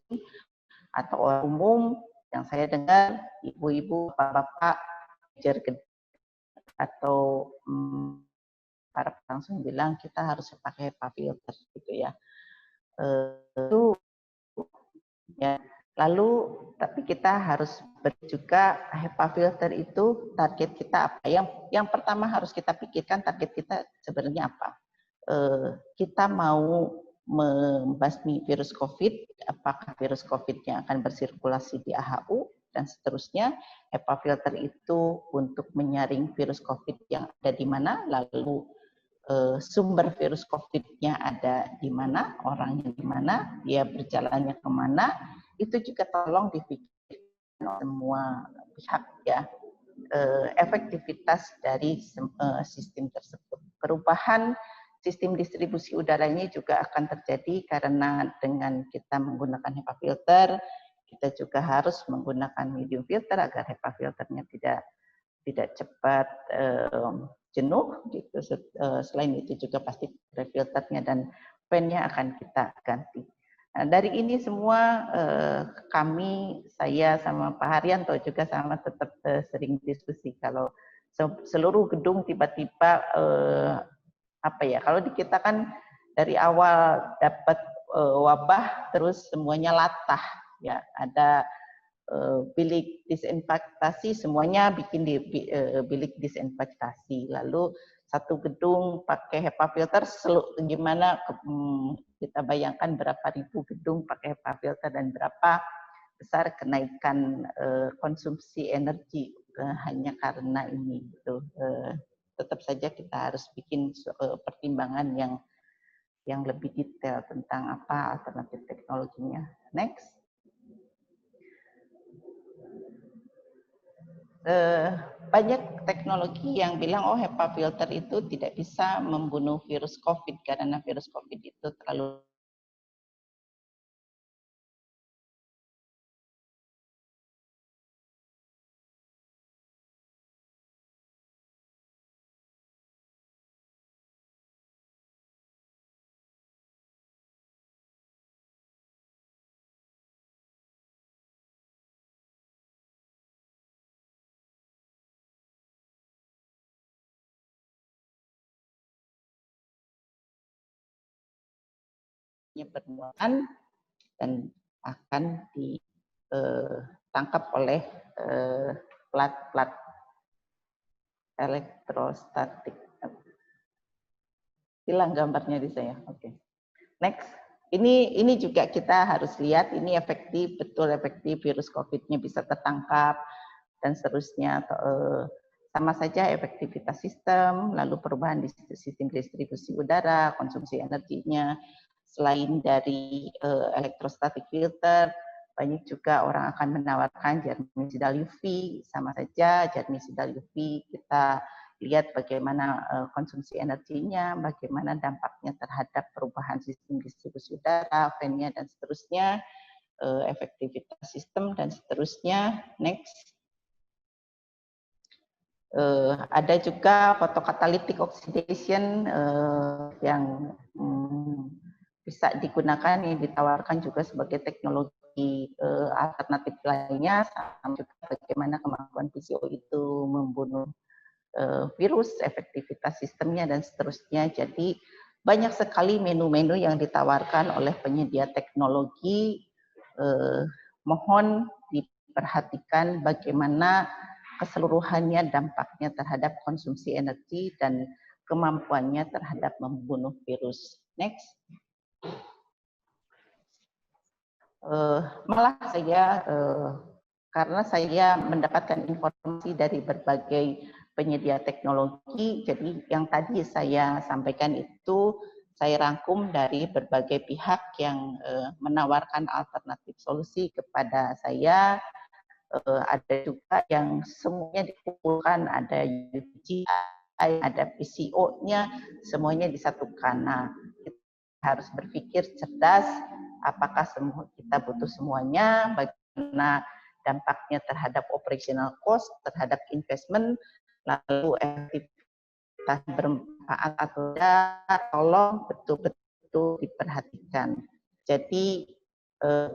atau orang umum yang saya dengar, ibu-ibu, bapak-bapak, atau para langsung bilang kita harus pakai HEPA filter gitu ya. Itu ya. Lalu tapi kita harus juga HEPA filter itu target kita apa? Yang pertama harus kita pikirkan target kita sebenarnya apa? Kita mau membasmi virus COVID, apakah virus COVID-nya akan bersirkulasi di AHU, dan seterusnya. HEPA filter itu untuk menyaring virus COVID yang ada di mana, lalu sumber virus COVID-nya ada di mana, orangnya di mana, dia berjalannya kemana, itu juga tolong dipikirkan oleh semua pihak ya, efektivitas dari sistem tersebut. Perubahan sistem distribusi udara ini juga akan terjadi karena dengan kita menggunakan HEPA filter, kita juga harus menggunakan medium filter agar HEPA filternya tidak cepat jenuh gitu. Selain itu juga pasti filternya dan fan-nya akan kita ganti. Nah, dari ini semua saya sama Pak Haryanto juga sama tetap sering diskusi kalau seluruh gedung tiba-tiba kalau di kita kan dari awal dapat wabah terus semuanya latah ya, ada bilik disinfektasi, semuanya bikin di bilik disinfektasi, lalu satu gedung pakai HEPA filter, gimana kita bayangkan berapa ribu gedung pakai HEPA filter dan berapa besar kenaikan konsumsi energi hanya karena ini gitu. Tetap saja kita harus bikin pertimbangan yang lebih detail tentang apa alternatif teknologinya. Next. Banyak teknologi yang bilang oh HEPA filter itu tidak bisa membunuh virus COVID karena virus COVID itu terlalu virusnya bermuatan dan akan ditangkap oleh plat elektrostatik. Hilang gambarnya di saya. Oke. Next. Ini juga kita harus lihat ini efektif, betul efektif virus COVID-nya bisa tertangkap dan seterusnya. Sama saja efektivitas sistem, lalu perubahan di sistem distribusi udara, konsumsi energinya. Selain dari electrostatic filter, banyak juga orang akan menawarkan germicidal UV, sama saja germicidal UV kita lihat bagaimana konsumsi energinya, bagaimana dampaknya terhadap perubahan sistem distribusi udara, fan-nya dan seterusnya, efektivitas sistem dan seterusnya. Next. Ada juga photocatalytic oxidation yang bisa digunakan, yang ditawarkan juga sebagai teknologi alternatif lainnya, sama juga bagaimana kemampuan PCO itu membunuh virus, efektivitas sistemnya dan seterusnya. Jadi banyak sekali menu-menu yang ditawarkan oleh penyedia teknologi. Mohon diperhatikan bagaimana keseluruhannya dampaknya terhadap konsumsi energi dan kemampuannya terhadap membunuh virus. Next. Malah saya karena saya mendapatkan informasi dari berbagai penyedia teknologi, jadi yang tadi saya sampaikan itu saya rangkum dari berbagai pihak yang menawarkan alternatif solusi kepada saya. Ada juga yang semuanya dikumpulkan, ada UGI, ada PCO-nya, semuanya disatukan. Nah, kita harus berpikir cerdas, apakah kita butuh semuanya, bagaimana dampaknya terhadap operational cost, terhadap investment, lalu efektivitas bermanfaat atau tidak, tolong betul-betul diperhatikan. Jadi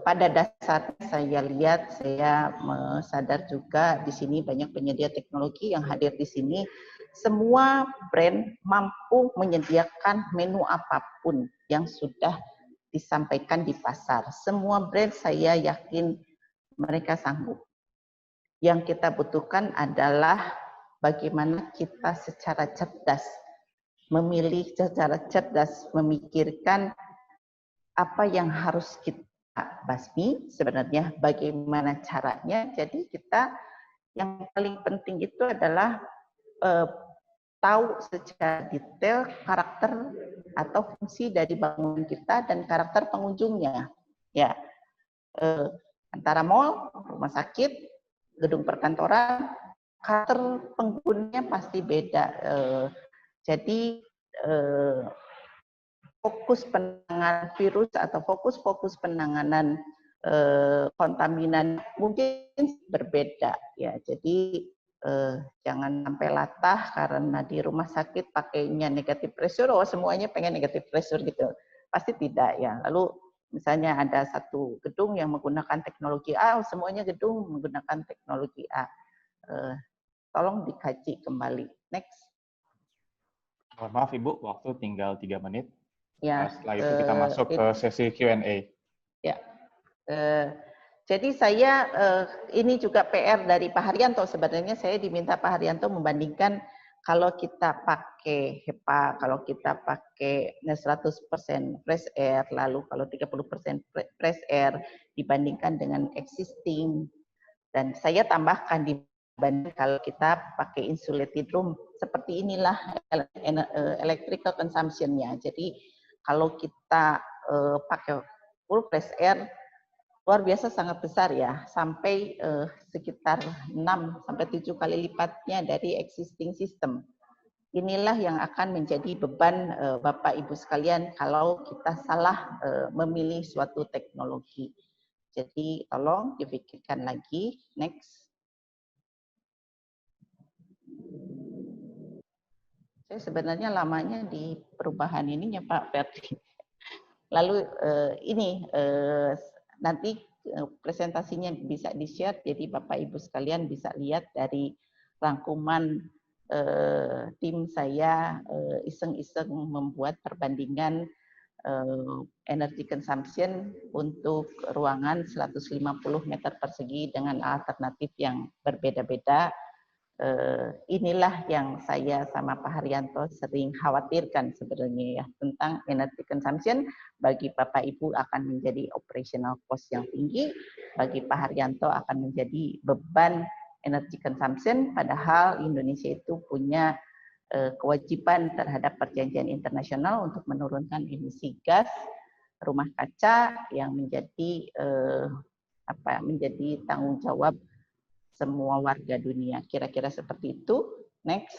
pada dasarnya saya lihat, saya sadar juga di sini banyak penyedia teknologi yang hadir di sini. Semua brand mampu menyediakan menu apapun yang sudah disampaikan di pasar. Semua brand saya yakin mereka sanggup. Yang kita butuhkan adalah bagaimana kita secara cerdas memilih, secara cerdas memikirkan apa yang harus kita basmi, sebenarnya bagaimana caranya. Jadi kita yang paling penting itu adalah tahu secara detail karakter atau fungsi dari bangunan kita dan karakter pengunjungnya. Ya, antara mall, rumah sakit, gedung perkantoran, karakter penggunanya pasti beda. Jadi fokus penanganan virus atau fokus penanganan kontaminan mungkin berbeda ya. Jadi jangan sampai latah karena di rumah sakit pakainya negatif pressure, oh semuanya pengen negatif pressure gitu. Pasti tidak ya. Lalu misalnya ada satu gedung yang menggunakan teknologi A, semuanya gedung menggunakan teknologi A. Tolong dikaji kembali. Next. Mohon maaf Ibu, waktu tinggal 3 menit. Ya, setelah itu kita masuk ke sesi Q&A. Ya, jadi saya ini juga PR dari Pak Haryanto. Sebenarnya saya diminta Pak Haryanto membandingkan kalau kita pakai HEPA, kalau kita pakai 100% fresh air, lalu kalau 30% fresh air dibandingkan dengan existing. Dan saya tambahkan dibanding kalau kita pakai insulated room, seperti inilah electrical consumption-nya. Jadi kalau kita pakai full fresh air, luar biasa sangat besar ya, sampai sekitar 6-7 kali lipatnya dari existing system. Inilah yang akan menjadi beban Bapak Ibu sekalian kalau kita salah memilih suatu teknologi. Jadi tolong dipikirkan lagi. Next. Saya sebenarnya lamanya di perubahan ininya Pak Ferdi. Lalu nanti presentasinya bisa di-share, jadi Bapak Ibu sekalian bisa lihat dari rangkuman tim saya iseng-iseng membuat perbandingan energy consumption untuk ruangan 150 meter persegi dengan alternatif yang berbeda-beda. Inilah yang saya sama Pak Haryanto sering khawatirkan sebenarnya ya, tentang energy consumption. Bagi Bapak Ibu akan menjadi operational cost yang tinggi, bagi Pak Haryanto akan menjadi beban energy consumption, padahal Indonesia itu punya kewajiban terhadap perjanjian internasional untuk menurunkan emisi gas rumah kaca yang menjadi menjadi tanggung jawab semua warga dunia. Kira-kira seperti itu. Next.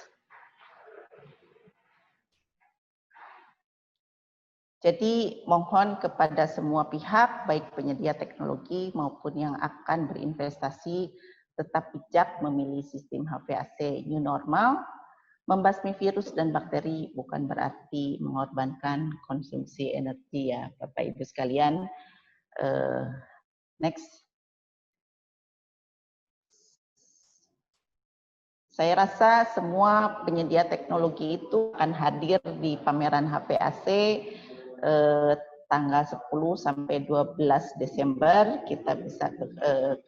Jadi mohon kepada semua pihak, baik penyedia teknologi maupun yang akan berinvestasi, tetap bijak memilih sistem HVAC new normal. Membasmi virus dan bakteri bukan berarti mengorbankan konsumsi energi ya Bapak Ibu sekalian. Next. Saya rasa semua penyedia teknologi itu akan hadir di pameran HVAC tanggal 10 sampai 12 Desember. Kita bisa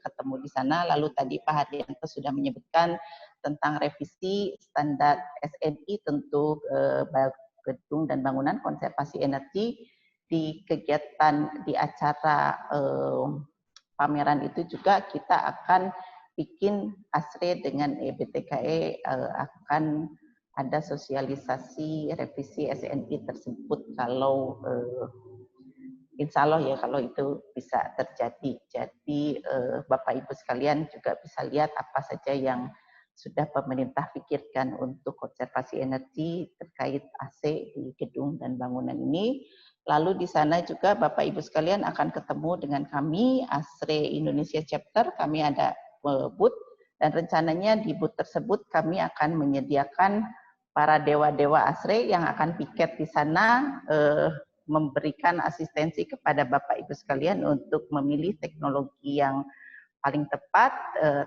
ketemu di sana. Lalu tadi Pak Haryanto sudah menyebutkan tentang revisi standar SNI untuk gedung dan bangunan konservasi energi. Di kegiatan di acara pameran itu juga kita akan bikin ASRE dengan EBTKE akan ada sosialisasi revisi SNI tersebut kalau insya Allah ya kalau itu bisa terjadi. Jadi Bapak Ibu sekalian juga bisa lihat apa saja yang sudah pemerintah pikirkan untuk konservasi energi terkait AC di gedung dan bangunan ini. Lalu di sana juga Bapak Ibu sekalian akan ketemu dengan kami ASRE Indonesia Chapter. Kami ada booth dan rencananya di booth tersebut kami akan menyediakan para dewa-dewa ASRE yang akan piket di sana memberikan asistensi kepada Bapak Ibu sekalian untuk memilih teknologi yang paling tepat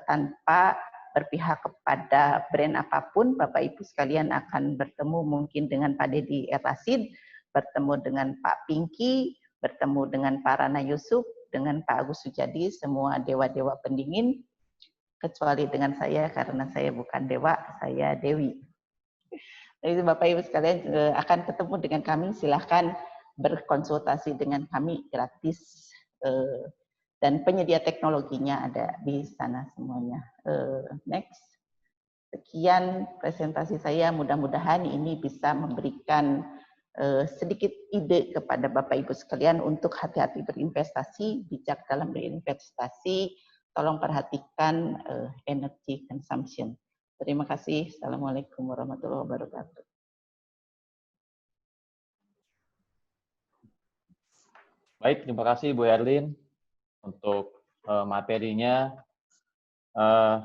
tanpa berpihak kepada brand apapun. Bapak Ibu sekalian akan bertemu mungkin dengan Pak Dedi Rasid, bertemu dengan Pak Pinky, bertemu dengan Pak Rana Yusuf, dengan Pak Agus Sujadi, semua dewa-dewa pendingin, kecuali dengan saya karena saya bukan dewa, saya Dewi. Jadi Bapak Ibu sekalian akan ketemu dengan kami, silahkan berkonsultasi dengan kami gratis dan penyedia teknologinya ada di sana semuanya. Next. Sekian presentasi saya, mudah-mudahan ini bisa memberikan sedikit ide kepada Bapak Ibu sekalian untuk hati-hati berinvestasi, bijak dalam berinvestasi, tolong perhatikan energy consumption. Terima kasih. Assalamualaikum warahmatullahi wabarakatuh. Baik, terima kasih Bu Herlin untuk materinya.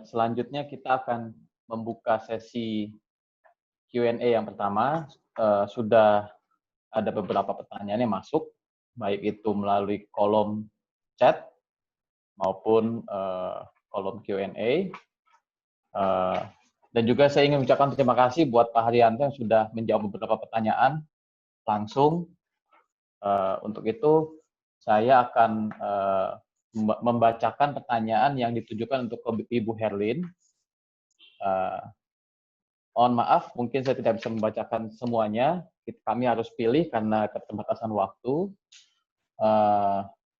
Selanjutnya kita akan membuka sesi Q&A yang pertama. Sudah ada beberapa pertanyaan yang masuk, baik itu melalui kolom chat maupun kolom Q&A. Dan juga saya ingin mengucapkan terima kasih buat Pak Haryanto yang sudah menjawab beberapa pertanyaan langsung. Untuk itu, saya akan membacakan pertanyaan yang ditujukan untuk Ibu Herlin. Mohon maaf, mungkin saya tidak bisa membacakan semuanya. Kami harus pilih karena keterbatasan waktu.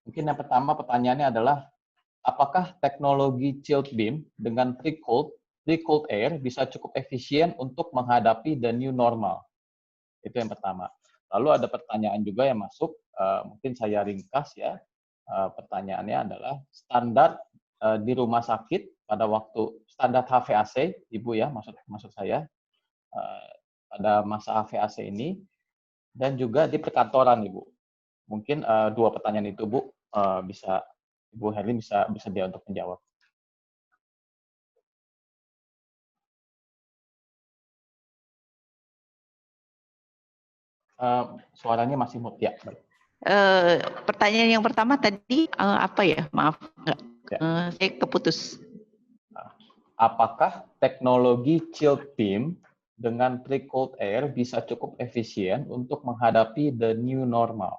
Mungkin yang pertama pertanyaannya adalah, apakah teknologi chilled beam dengan pre-cooled air bisa cukup efisien untuk menghadapi the new normal? Itu yang pertama. Lalu ada pertanyaan juga yang masuk, mungkin saya ringkas ya. Pertanyaannya adalah standar di rumah sakit pada waktu standar HVAC, Ibu ya, maksud saya, pada masa HVAC ini, dan juga di perkantoran, Ibu. Mungkin dua pertanyaan itu, Bu, bisa Ibu Herlin bisa bersedia untuk menjawab. Suaranya masih mute ya. Pertanyaan yang pertama tadi apa ya? Maaf, Ya. saya keputus. Apakah teknologi chilled beam dengan pre-cold air bisa cukup efisien untuk menghadapi the new normal?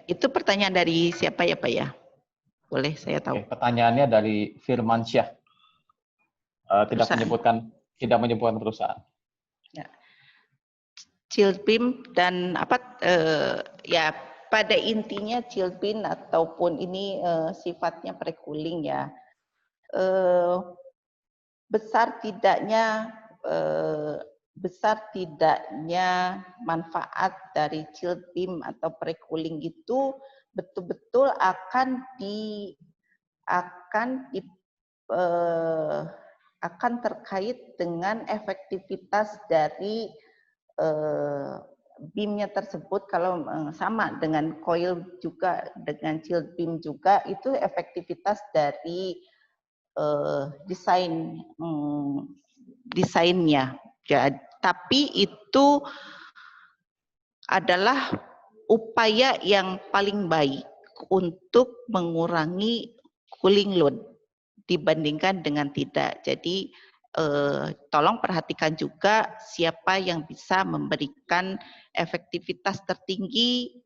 Itu pertanyaan dari siapa ya, Pak ya? Boleh saya tahu? Pertanyaannya dari Firmansyah. Tidak menyebutkan perusahaan. Ya. Chilled beam dan ya pada intinya chilled beam ataupun ini sifatnya pre-cooling ya. Besar tidaknya manfaat dari chilled beam atau pre-cooling itu betul-betul akan terkait dengan efektivitas dari beamnya tersebut. Kalau sama dengan coil juga, dengan chilled beam juga, itu efektivitas dari desainnya. Tapi itu adalah upaya yang paling baik untuk mengurangi cooling load dibandingkan dengan tidak. Jadi tolong perhatikan juga siapa yang bisa memberikan efektivitas tertinggi.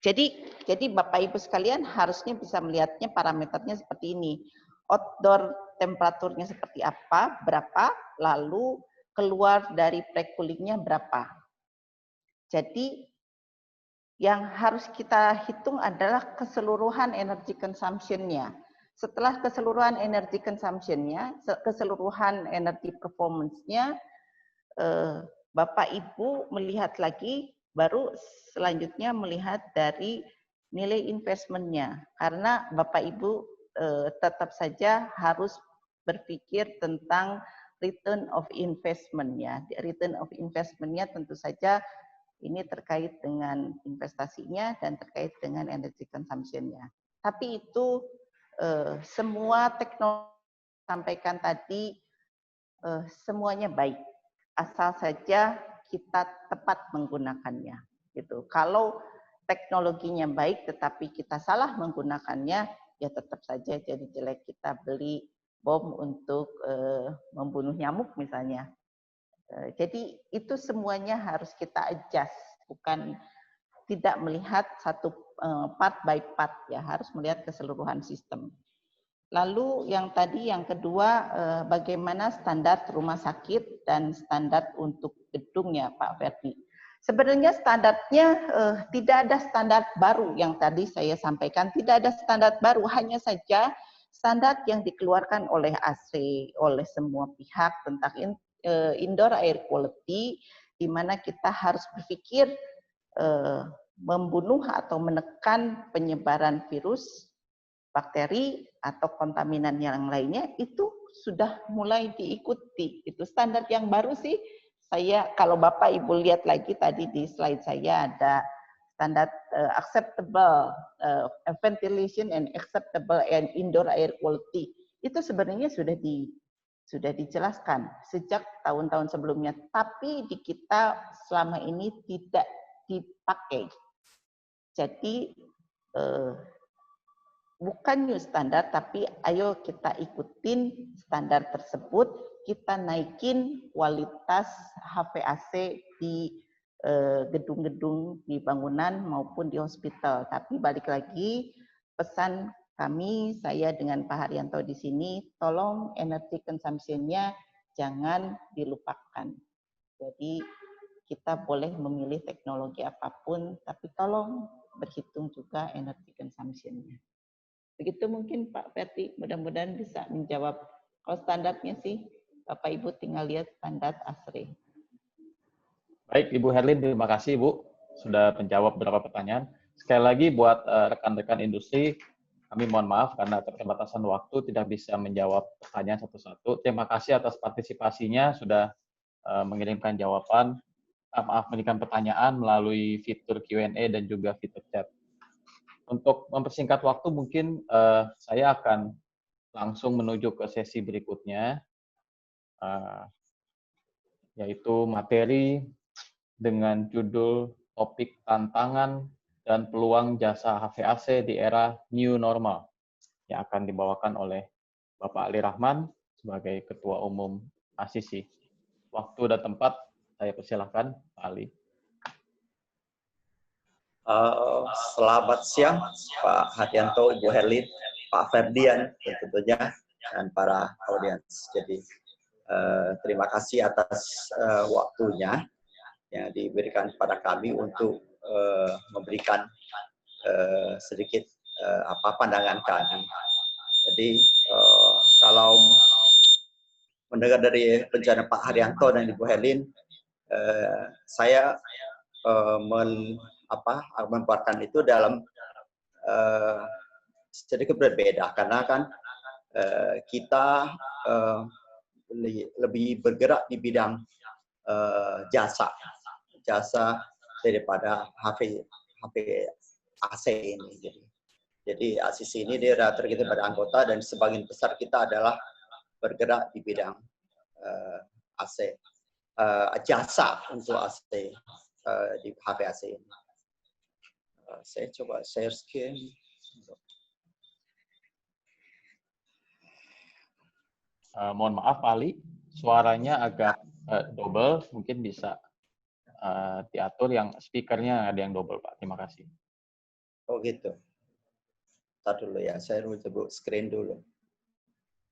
Jadi Bapak Ibu sekalian harusnya bisa melihatnya parameternya seperti ini. Outdoor temperaturnya seperti apa, berapa, lalu keluar dari pre-coolingnya berapa. Jadi yang harus kita hitung adalah keseluruhan energy consumption-nya. Setelah keseluruhan energy consumption-nya, keseluruhan energy performance-nya, Bapak Ibu melihat lagi, baru selanjutnya melihat dari nilai investment-nya. Karena Bapak Ibu tetap saja harus berpikir tentang return of investment-nya. Return of investment-nya tentu saja ini terkait dengan investasinya dan terkait dengan energy consumption-nya. Tapi itu semua teknologi sampaikan tadi semuanya baik, asal saja kita tepat menggunakannya. Gitu. Kalau teknologinya baik tetapi kita salah menggunakannya, ya tetap saja jadi jelek. Kita beli bom untuk membunuh nyamuk misalnya. Jadi itu semuanya harus kita adjust, bukan tidak melihat satu part by part ya, harus melihat keseluruhan sistem. Lalu yang kedua, bagaimana standar rumah sakit dan standar untuk gedung ya Pak Ferdi. Sebenarnya standarnya tidak ada standar baru yang tadi saya sampaikan, tidak ada standar baru, hanya saja standar yang dikeluarkan oleh AC, oleh semua pihak tentang indoor air quality, di mana kita harus berpikir membunuh atau menekan penyebaran virus, bakteri atau kontaminan yang lainnya, itu sudah mulai diikuti. Itu standar yang baru sih. Saya kalau Bapak Ibu lihat lagi tadi di slide saya ada standar acceptable ventilation and acceptable and indoor air quality. Itu sebenarnya sudah dijelaskan sejak tahun-tahun sebelumnya, tapi di kita selama ini tidak dipakai. Jadi bukan new standar, tapi ayo kita ikutin standar tersebut, kita naikin kualitas HVAC di gedung-gedung di bangunan maupun di hospital. Tapi balik lagi, pesan kami, saya dengan Pak Haryanto di sini, tolong energy consumption-nya jangan dilupakan. Jadi kita boleh memilih teknologi apapun, tapi tolong berhitung juga energy consumption-nya. Begitu mungkin Pak Ferdi, mudah-mudahan bisa menjawab. Kalau standarnya sih, Bapak Ibu tinggal lihat standar ASRE. Baik, Ibu Herlin, terima kasih Ibu sudah menjawab beberapa pertanyaan. Sekali lagi buat rekan-rekan industri, kami mohon maaf karena keterbatasan waktu tidak bisa menjawab pertanyaan satu-satu. Terima kasih atas partisipasinya sudah mengirimkan jawaban, mengirimkan pertanyaan melalui fitur Q&A dan juga fitur chat. Untuk mempersingkat waktu mungkin saya akan langsung menuju ke sesi berikutnya, yaitu materi dengan judul topik tantangan dan peluang jasa HVAC di era new normal yang akan dibawakan oleh Bapak Ali Rahman, sebagai Ketua Umum ASISI. Waktu dan tempat saya persilahkan, Pak Ali. Selamat siang, Pak Haryanto, Ibu Herlin, Pak Ferdian, tentunya, dan para audiens. Jadi, terima kasih atas waktunya yang diberikan kepada kami untuk memberikan sedikit pandangan kami. Jadi, kalau mendengar dari rencana Pak Haryanto dan Ibu Herlin, saya membuatkan itu dalam sedikit berbeda karena kan kita lebih bergerak di bidang jasa daripada HP AC ini. Jadi ASISI ini dia terkait pada anggota dan sebagian besar kita adalah bergerak di bidang AC jasa untuk AC di HP AC ini. Saya coba share screen. Mohon maaf, Pak Ali, suaranya agak double, mungkin bisa diatur yang speakernya ada yang double, Pak. Terima kasih. Oh gitu. Ntar dulu ya, saya mau coba screen dulu.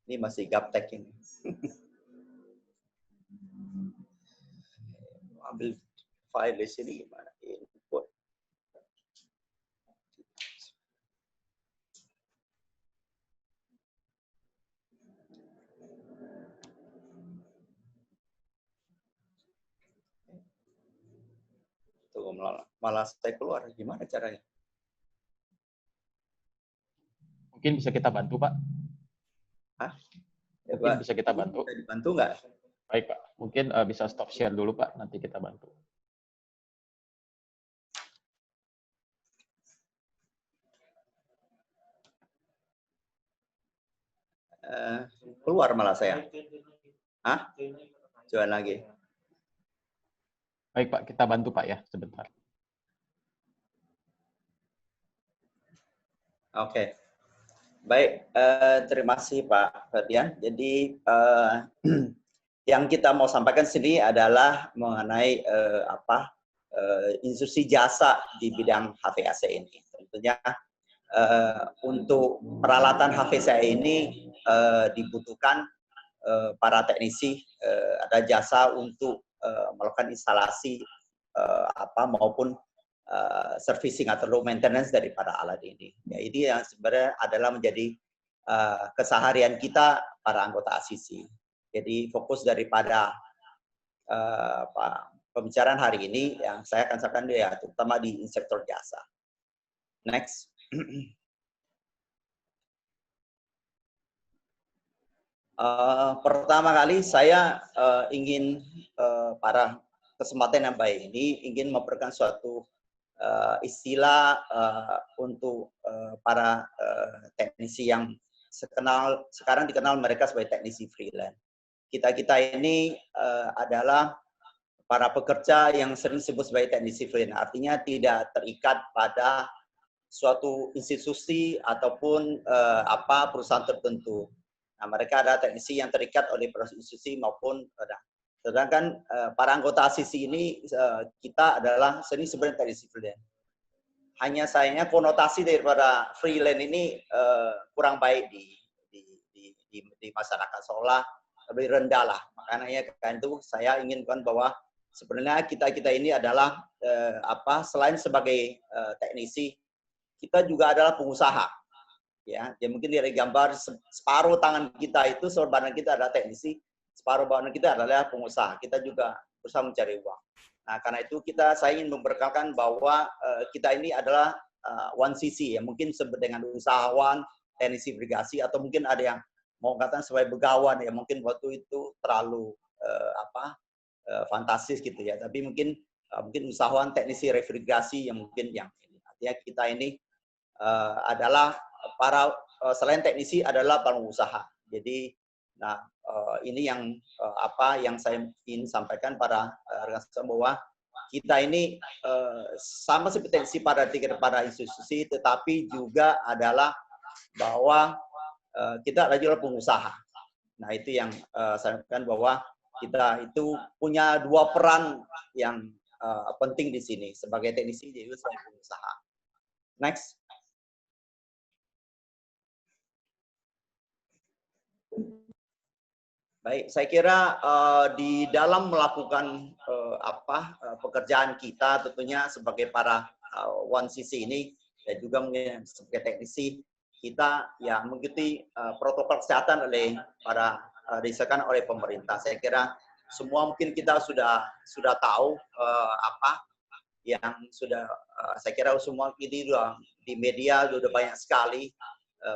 Ini masih gaptek ini. Ambil file di sini gimana? Input. Tuh malah saya keluar. Gimana caranya? Mungkin bisa kita bantu, Pak. Hah? Mungkin bisa kita bantu. Bisa dibantu nggak? Baik, Pak. Mungkin bisa stop share dulu, Pak. Nanti kita bantu. Keluar malah saya. Hah? Coba lagi. Baik, Pak. Kita bantu, Pak, ya. Sebentar. Oke. Baik, terima kasih Pak Ferdian. Jadi yang kita mau sampaikan sini adalah mengenai institusi jasa di bidang HVAC ini. Tentunya untuk peralatan HVAC ini dibutuhkan para teknisi, ada jasa untuk melakukan instalasi maupun servicing atau maintenance daripada alat ini. Ya, ini yang sebenarnya adalah menjadi keseharian kita para anggota ASISI. Jadi fokus daripada pembicaraan hari ini yang saya akan sampaikan ya, terutama di sektor jasa. Next. Pertama kali saya ingin pada kesempatan yang baik ini ingin memberikan suatu istilah untuk para teknisi yang sekarang dikenal mereka sebagai teknisi freelance. Kita ini adalah para pekerja yang sering disebut sebagai teknisi freelance. Artinya tidak terikat pada suatu institusi ataupun perusahaan tertentu. Nah, mereka ada teknisi yang terikat oleh institusi maupun sedangkan para anggota ASISI ini kita adalah sering sebenarnya teknisi freelance. Hanya sayangnya konotasi daripada freelance ini kurang baik di masyarakat, seolah lebih rendah lah. Makanya kan itu saya inginkan bahwa sebenarnya kita ini adalah selain sebagai teknisi, kita juga adalah pengusaha. Ya, mungkin dari gambar separuh tangan kita itu sebagian kita adalah teknisi, separuh badan kita adalah pengusaha. Kita juga berusaha mencari uang. Nah, karena itu saya ingin memperkenalkan bahwa kita ini adalah one CC, ya mungkin sebut dengan usahawan, teknisi irigasi, atau mungkin ada yang mau katakan sebagai begawan, ya mungkin waktu itu terlalu fantastis gitu ya. Tapi mungkin usahawan, teknisi refrigerasi yang mungkin yang ini. Artinya kita ini adalah para selain teknisi adalah pengusaha. Jadi, ini yang yang saya ingin sampaikan pada rekan bahwa kita ini sama seperti pada institusi, tetapi juga adalah bahwa kita adalah pengusaha. Nah, itu yang saya sampaikan bahwa kita itu punya dua peran yang penting di sini sebagai teknisi juga sebagai pengusaha. Next. Baik, saya kira di dalam melakukan pekerjaan kita tentunya sebagai para One CC ini dan juga mungkin sebagai teknisi kita ya mengikuti protokol kesehatan oleh para disediakan oleh pemerintah. Saya kira semua mungkin kita sudah tahu apa yang sudah saya kira semua ini di media sudah banyak sekali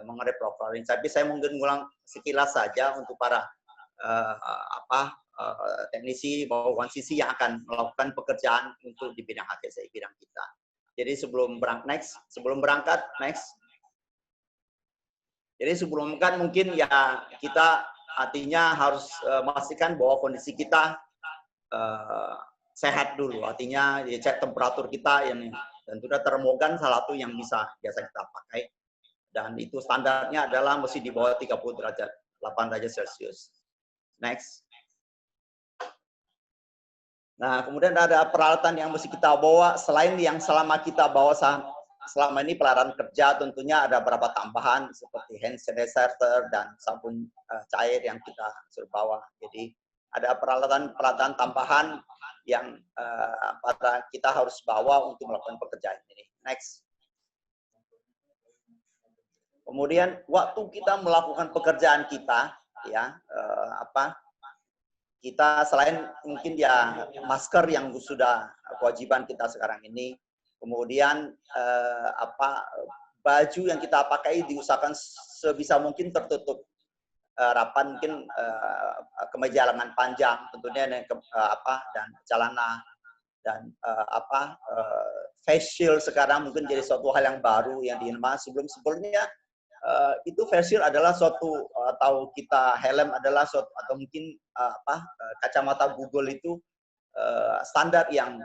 mengenai profiling. Tapi saya mungkin ulang sekilas saja untuk para teknisi bahwa One CC yang akan melakukan pekerjaan untuk di bidang HTSI bidang kita. Jadi sebelum berangkat next. Jadi sebelum kan mungkin ya kita artinya harus memastikan bahwa kondisi kita sehat dulu. Artinya cek temperatur kita yang dan sudah termogan salah satu yang biasa kita pakai. Dan itu standarnya adalah mesti di bawah 30 derajat, 8 derajat Celcius. Next. Nah, kemudian ada peralatan yang mesti kita bawa selain yang selama kita bawa selama ini peralatan kerja, tentunya ada beberapa tambahan seperti hand sanitizer dan sabun cair yang kita suruh bawa. Jadi ada peralatan tambahan yang kita harus bawa untuk melakukan pekerjaan ini. Next. Kemudian waktu kita melakukan pekerjaan kita, ya kita selain mungkin ya masker yang sudah kewajiban kita sekarang ini, kemudian baju yang kita pakai diusahakan sebisa mungkin tertutup rapat, mungkin kemeja lengan panjang tentunya dan celana dan face shield sekarang mungkin jadi suatu hal yang baru yang sebelumnya itu face shield adalah suatu atau kita helm adalah suatu atau mungkin kacamata Google itu standar yang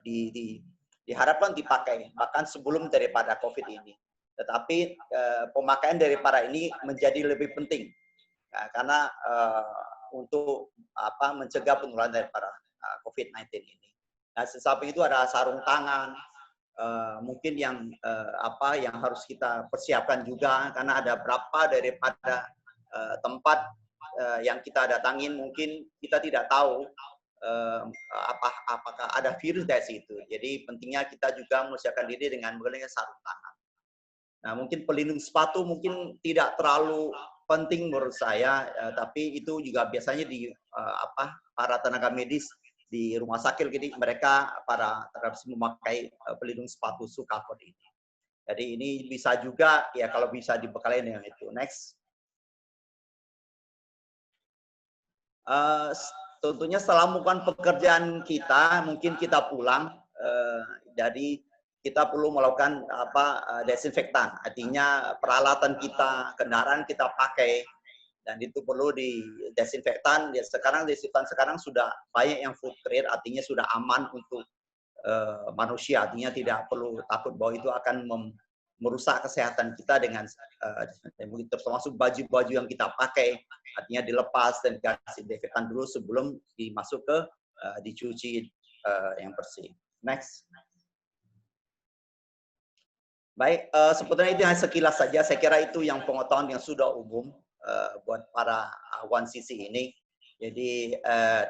diharapkan dipakai bahkan sebelum daripada COVID ini. Tetapi pemakaian daripada ini menjadi lebih penting karena untuk mencegah penularan daripada COVID-19 ini. Nah, sesamping itu ada sarung tangan, mungkin yang harus kita persiapkan juga karena ada berapa daripada tempat yang kita datangin mungkin kita tidak tahu apakah ada virus dari situ. Jadi pentingnya kita juga mempersiapkan diri dengan menggunakan sarung tangan. Nah, mungkin pelindung sepatu mungkin tidak terlalu penting menurut saya, tapi itu juga biasanya di para tenaga medis di rumah sakit, jadi mereka harus memakai pelindung sepatu shoe cover ini. Jadi ini bisa juga ya kalau bisa dibekali dengan itu. Next. Tentunya setelah melakukan pekerjaan kita, mungkin kita pulang. Jadi kita perlu melakukan desinfektan. Artinya peralatan kita, kendaraan kita pakai dan itu perlu di desinfektan. Desinfektan sekarang sudah banyak yang food grade, artinya sudah aman untuk manusia. Artinya tidak perlu takut bahwa itu akan merusak kesehatan kita dengan termasuk baju-baju yang kita pakai. Artinya dilepas dan dikasih desinfektan dulu sebelum dimasuk ke dicuci yang bersih. Next. Baik, sebetulnya itu hanya sekilas saja. Saya kira itu yang pengetahuan yang sudah umum buat para One CC ini. Jadi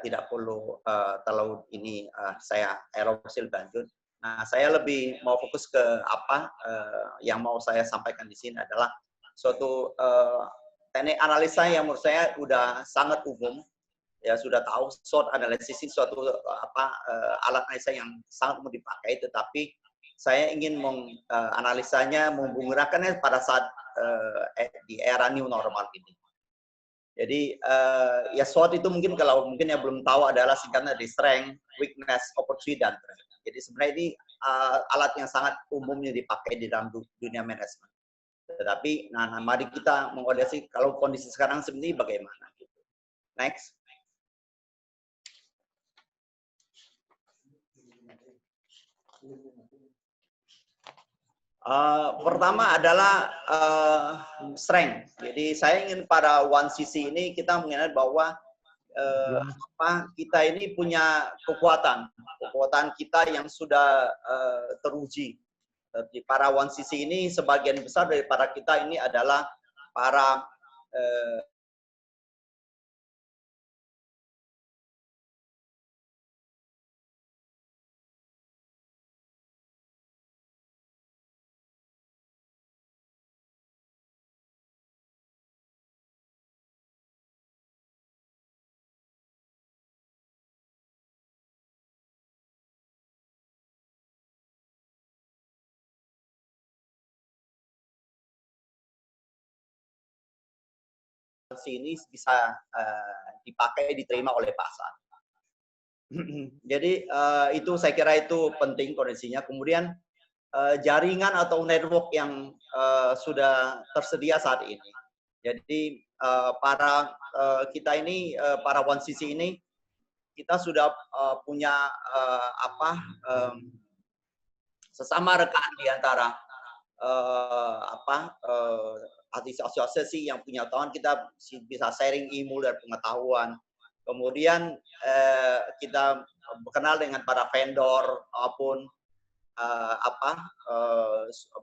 tidak perlu terlalu ini saya erosil lanjut. Nah, saya lebih mau fokus ke yang mau saya sampaikan di sini adalah suatu teknik analisa yang menurut saya sudah sangat umum. Ya sudah tahu SWOT analisis ini suatu alat analisa yang sangat umum dipakai, tetapi saya ingin menganalisanya menggunakannya pada saat di era new normal ini. Jadi ya SWOT itu mungkin kalau mungkin yang belum tahu adalah singkatnya dari strength, weakness, opportunity dan threat. Jadi sebenarnya ini alat yang sangat umumnya dipakai di dalam dunia manajemen. Tetapi nah mari kita mengevaluasi kalau kondisi sekarang sebenarnya bagaimana. Next. Pertama adalah strength. Jadi saya ingin pada One CC ini kita mengenal bahwa kita ini punya kekuatan kita yang sudah teruji. Para One CC ini sebagian besar daripada kita ini adalah para ini bisa dipakai, diterima oleh pasar. Jadi itu saya kira itu penting kondisinya. Kemudian jaringan atau network yang sudah tersedia saat ini. Jadi para kita ini, para One CC ini, kita sudah punya sesama rekan di antara asosiasi yang punya tahun, kita bisa sharing ilmu dan pengetahuan. Kemudian kita berkenal dengan para vendor maupun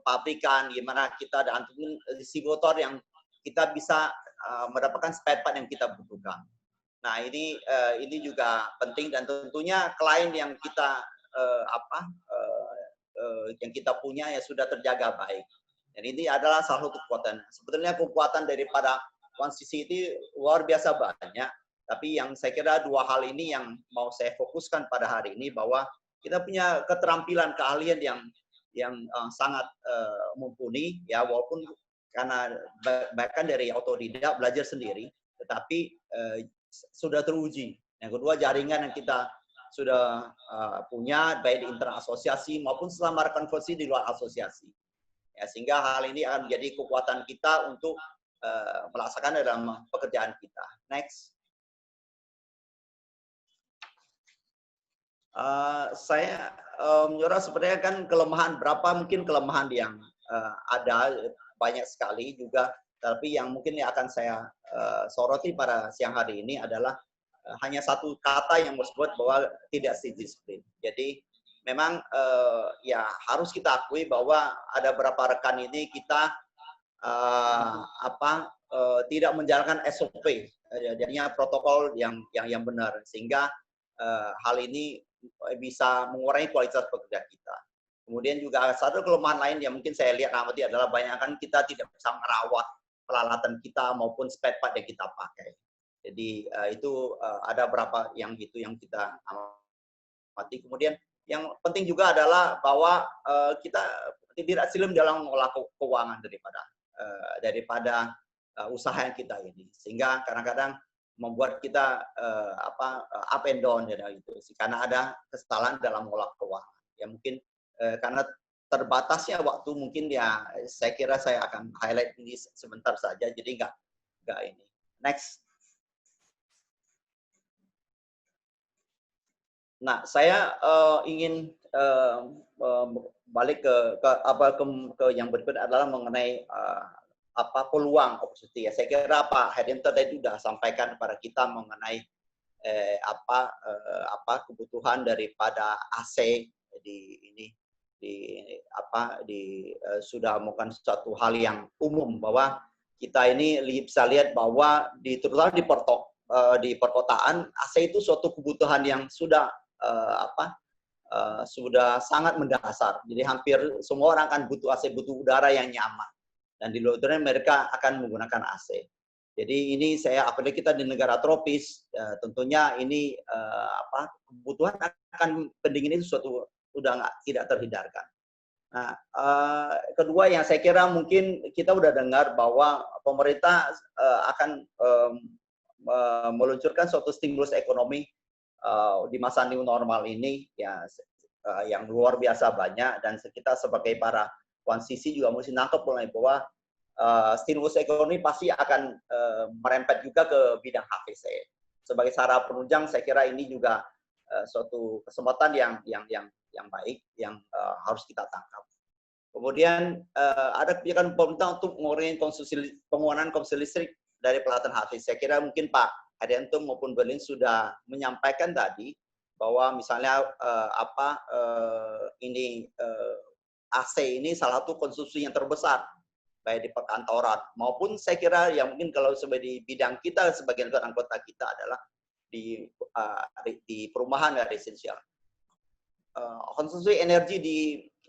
pabrikan, gimana kita dan distributor yang kita bisa mendapatkan spare part yang kita butuhkan. Nah ini juga penting, dan tentunya klien yang kita yang kita punya ya sudah terjaga baik. Dan ini adalah salah satu kekuatan. Sebetulnya kekuatan daripada One CC itu luar biasa banyak. Tapi yang saya kira dua hal ini yang mau saya fokuskan pada hari ini, bahwa kita punya keterampilan, keahlian yang sangat mumpuni, ya, walaupun karena bahkan dari autodidak belajar sendiri, tetapi sudah teruji. Yang kedua, jaringan yang kita sudah punya baik di internal asosiasi maupun selama konversi di luar asosiasi. Ya, sehingga hal ini akan menjadi kekuatan kita untuk melaksanakan dalam pekerjaan kita. Next. Saya menyorot sebenarnya kan kelemahan, mungkin kelemahan yang ada banyak sekali juga, tapi yang mungkin yang akan saya soroti pada siang hari ini adalah hanya satu kata yang disebut bahwa tidak disiplin. Jadi memang ya harus kita akui bahwa ada beberapa rekan ini kita tidak menjalankan SOP, jadinya protokol yang benar, sehingga hal ini bisa mengurangi kualitas pekerja kita. Kemudian juga satu kelemahan lain yang mungkin saya lihat amati adalah banyakkan kita tidak bisa merawat peralatan kita maupun spare part yang kita pakai. Jadi itu ada berapa yang gitu yang kita amati. Kemudian yang penting juga adalah bahwa kita tidak silam dalam mengolah keuangan daripada usaha yang kita ini, sehingga kadang-kadang membuat kita up and down ya gitu, karena ada kesalahan dalam mengolah keuangan. Ya mungkin karena terbatasnya waktu, mungkin ya saya kira saya akan highlight ini sebentar saja, jadi nggak ini. Next. Nah, saya ingin balik ke yang berikut adalah mengenai peluang opportunity. Ya, saya kira Pak Herianto tadi sudah sampaikan kepada kita mengenai kebutuhan daripada AC sudah merupakan suatu hal yang umum, bahwa kita ini bisa lihat bahwa terutama di perkotaan, AC itu suatu kebutuhan yang sudah sudah sangat mendasar. Jadi hampir semua orang akan butuh AC, butuh udara yang nyaman. Dan di luar negeri mereka akan menggunakan AC. Jadi ini apalagi kita di negara tropis, tentunya ini kebutuhan akan pendingin itu suatu tidak terhindarkan. Nah, kedua yang saya kira mungkin kita udah dengar bahwa pemerintah akan meluncurkan suatu stimulus ekonomi di masa new normal ini, ya, yang luar biasa banyak, dan kita sebagai para One CC juga mesti nangkep bahwa stimulus ekonomi pasti akan merempet juga ke bidang HVC. Sebagai sarana penunjang, saya kira ini juga suatu kesempatan yang baik yang harus kita tangkap. Kemudian ada kebijakan pemerintah untuk mengurangi pengeluaran konsumsi listrik dari pelataran HV. Saya kira mungkin Pak Haryanto maupun Berlin sudah menyampaikan tadi bahwa misalnya AC ini salah satu konsumsi yang terbesar baik di perkantoran maupun saya kira yang mungkin kalau sebagai bidang kita sebagian anggota kita adalah di perumahan dan residensial. Konsumsi energi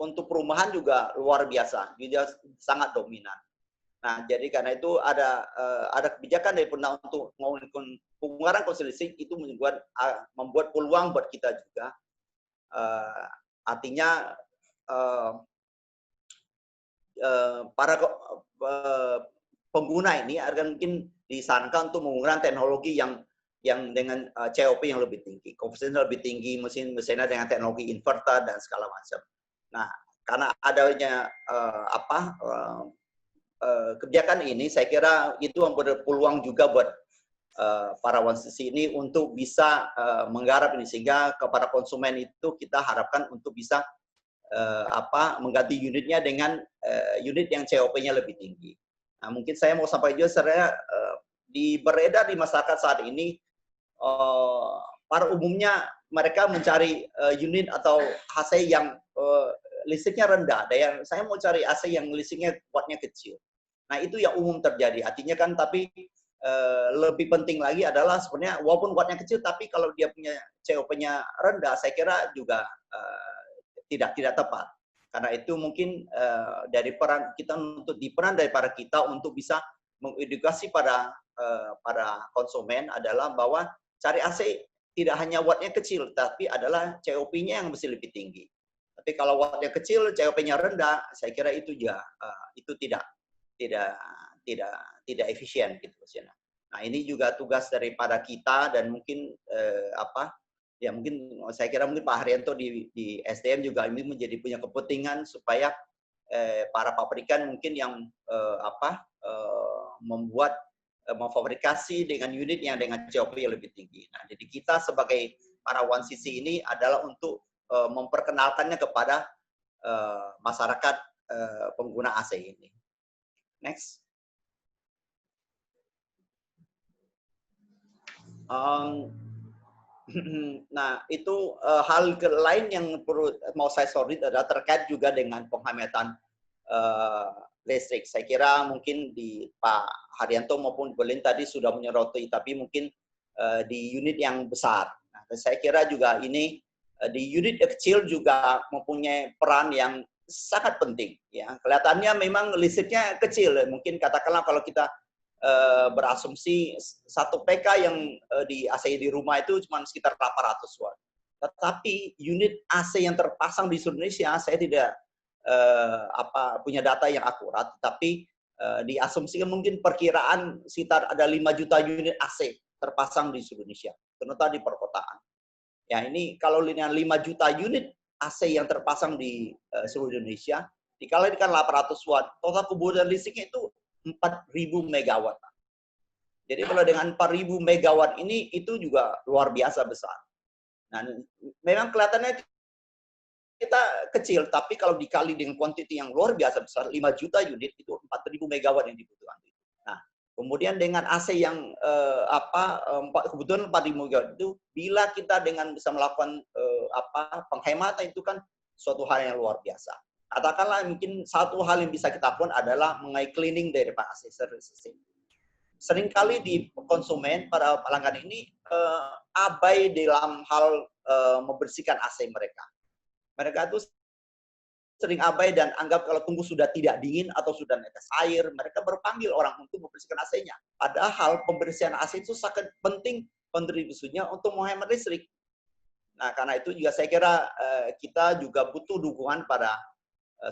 untuk perumahan juga luar biasa, juga sangat dominan. Nah, jadi karena itu ada kebijakan dari pemerintah untuk pengeluaran konsumsi listrik itu membuat peluang buat kita juga. Artinya para pengguna ini akan mungkin disarankan untuk menggunakan teknologi yang dengan COP yang lebih tinggi, konversinya lebih tinggi, mesinnya dengan teknologi inverter dan segala macam. Nah, karena adanya kebijakan ini, saya kira itu memberi peluang juga buat para wansisi ini untuk bisa menggarap ini sehingga kepada konsumen itu kita harapkan untuk bisa mengganti unitnya dengan unit yang COP-nya lebih tinggi. Nah, mungkin saya mau sampaikan juga sebenarnya beredar di masyarakat saat ini pada umumnya mereka mencari unit atau AC yang listriknya rendah. Saya mau cari AC yang listriknya wattnya kecil. Nah, itu yang umum terjadi. Artinya kan tapi lebih penting lagi adalah sebenarnya walaupun wattnya kecil tapi kalau dia punya COP-nya rendah, saya kira juga tidak tepat. Karena itu mungkin dari peran kita dari para kita untuk bisa mengedukasi pada konsumen adalah bahwa cari AC tidak hanya wattnya kecil, tapi adalah COP-nya yang mesti lebih tinggi. Tapi kalau wattnya kecil, COP-nya rendah, saya kira itu juga itu tidak efisien gitu. Nah, ini juga tugas daripada kita dan mungkin ya mungkin saya kira mungkin Pak Haryanto di SDM juga ini menjadi punya kepentingan supaya para pabrikan mungkin yang memfabrikasi dengan unit yang dengan COP yang lebih tinggi. Nah, jadi kita sebagai para wansisi ini adalah untuk memperkenalkannya kepada masyarakat pengguna AC ini. Next. Nah, itu hal lain yang perlu mau saya sorot adalah terkait juga dengan penghematan listrik. Saya kira mungkin di Pak Haryanto maupun Berlin tadi sudah menyoroti, tapi mungkin di unit yang besar. Nah, saya kira juga ini di unit kecil juga mempunyai peran yang sangat penting. Ya, kelihatannya memang listriknya kecil. Mungkin katakanlah kalau kita berasumsi 1 PK yang di AC di rumah itu cuma sekitar 800 watt. Tetapi unit AC yang terpasang di Indonesia, saya tidak punya data yang akurat, tapi diasumsikan mungkin perkiraan sekitar ada 5 juta unit AC terpasang di Indonesia, terutama di perkotaan. Ya, ini kalau dengan 5 juta unit AC yang terpasang di seluruh Indonesia, dikalikan 800 watt, total kebutuhan listriknya itu 4.000 megawatt. Jadi kalau dengan 4.000 megawatt ini itu juga luar biasa besar. Nah, memang kelihatannya kita kecil, tapi kalau dikali dengan kuantiti yang luar biasa besar, 5 juta unit itu 4.000 megawatt yang dibutuhkan. Nah, kemudian dengan AC yang kebutuhan 4.000 megawatt itu, bila kita dengan bisa melakukan penghematan itu kan suatu hal yang luar biasa. Katakanlah mungkin satu hal yang bisa kita lakukan adalah mengenai cleaning dari AC system. Seringkali di konsumen pada pelanggan ini abai dalam hal membersihkan AC mereka. Mereka itu sering abai dan anggap kalau tunggu sudah tidak dingin atau sudah netes air, mereka berpanggil orang untuk membersihkan AC-nya. Padahal pembersihan AC itu sangat penting kontribusinya untuk menghemat listrik. Nah, karena itu juga saya kira kita juga butuh dukungan pada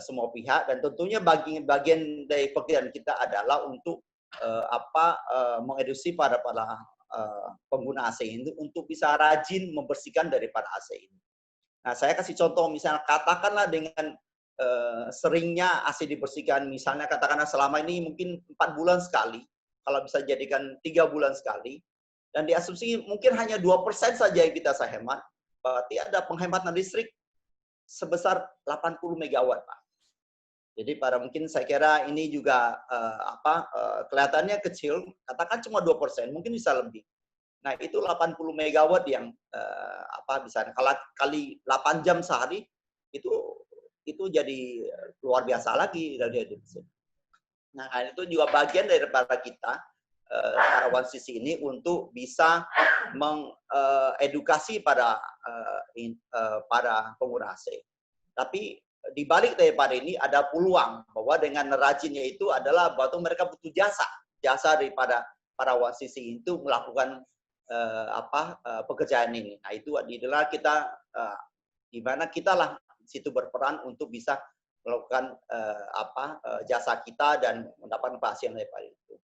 semua pihak dan tentunya bagian dari pekerjaan kita adalah untuk mengedukasi para pengguna AC ini untuk bisa rajin membersihkan daripada AC ini. Nah, saya kasih contoh misalnya katakanlah dengan seringnya AC dibersihkan, misalnya katakanlah selama ini mungkin 4 bulan sekali, kalau bisa jadikan 3 bulan sekali, dan diasumsi mungkin hanya 2% saja yang kita hemat, berarti ada penghematan listrik sebesar 80 megawatt, Pak. Jadi mungkin saya kira ini juga kelihatannya kecil, katakan cuma 2%, mungkin bisa lebih. Nah, itu 80 megawatt yang bisa kali 8 jam sehari itu jadi luar biasa lagi dari mesin. Nah, itu juga bagian daripada kita para OneCC ini untuk bisa mengedukasi para pengguna AC. Tapi di balik daripada ini ada peluang bahwa dengan rajinnya itu adalah bahwa mereka butuh jasa daripada para OneCC itu melakukan pekerjaan ini. Nah, itu adalah kita di mana kita lah situ berperan untuk bisa melakukan jasa kita dan mendapatkan pasien daripada itu.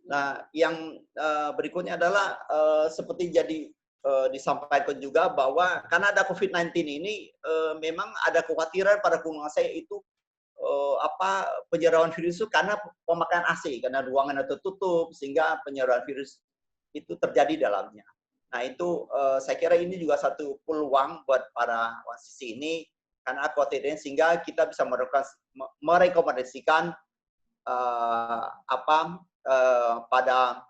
Nah, yang berikutnya adalah seperti disampaikan juga bahwa karena ada COVID-19 ini memang ada kekhawatiran pada pengguna saya itu penyebaran virus itu karena pemakaian AC, karena ruangan tertutup sehingga penyebaran virus itu terjadi dalamnya. Nah, itu saya kira ini juga satu peluang buat para OneCC ini karena khawatirnya sehingga kita bisa merekomendasikan pada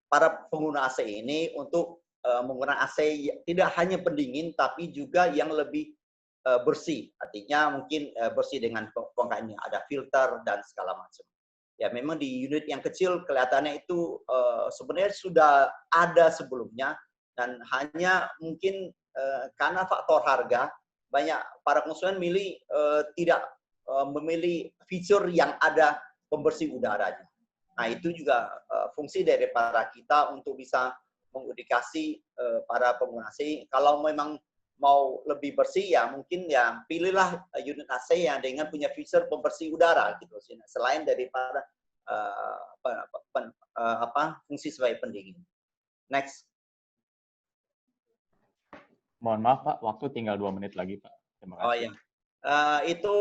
para pengguna AC ini untuk menggunakan AC tidak hanya pendingin tapi juga yang lebih bersih. Artinya mungkin bersih dengan pengkainnya ada filter dan segala macam. Ya, memang di unit yang kecil kelihatannya itu sebenarnya sudah ada sebelumnya dan hanya mungkin karena faktor harga banyak para konsumen tidak memilih fitur yang ada pembersih udaranya. Nah, itu juga fungsi daripada kita untuk bisa mengedukasi para pengguna AC. Kalau memang mau lebih bersih ya mungkin ya pilihlah unit AC yang dengan punya fitur pembersih udara gitu. Selain daripada fungsi sebagai pendingin. Next. Mohon maaf Pak, waktu tinggal 2 menit lagi Pak. Terima kasih. Oh ya. Itu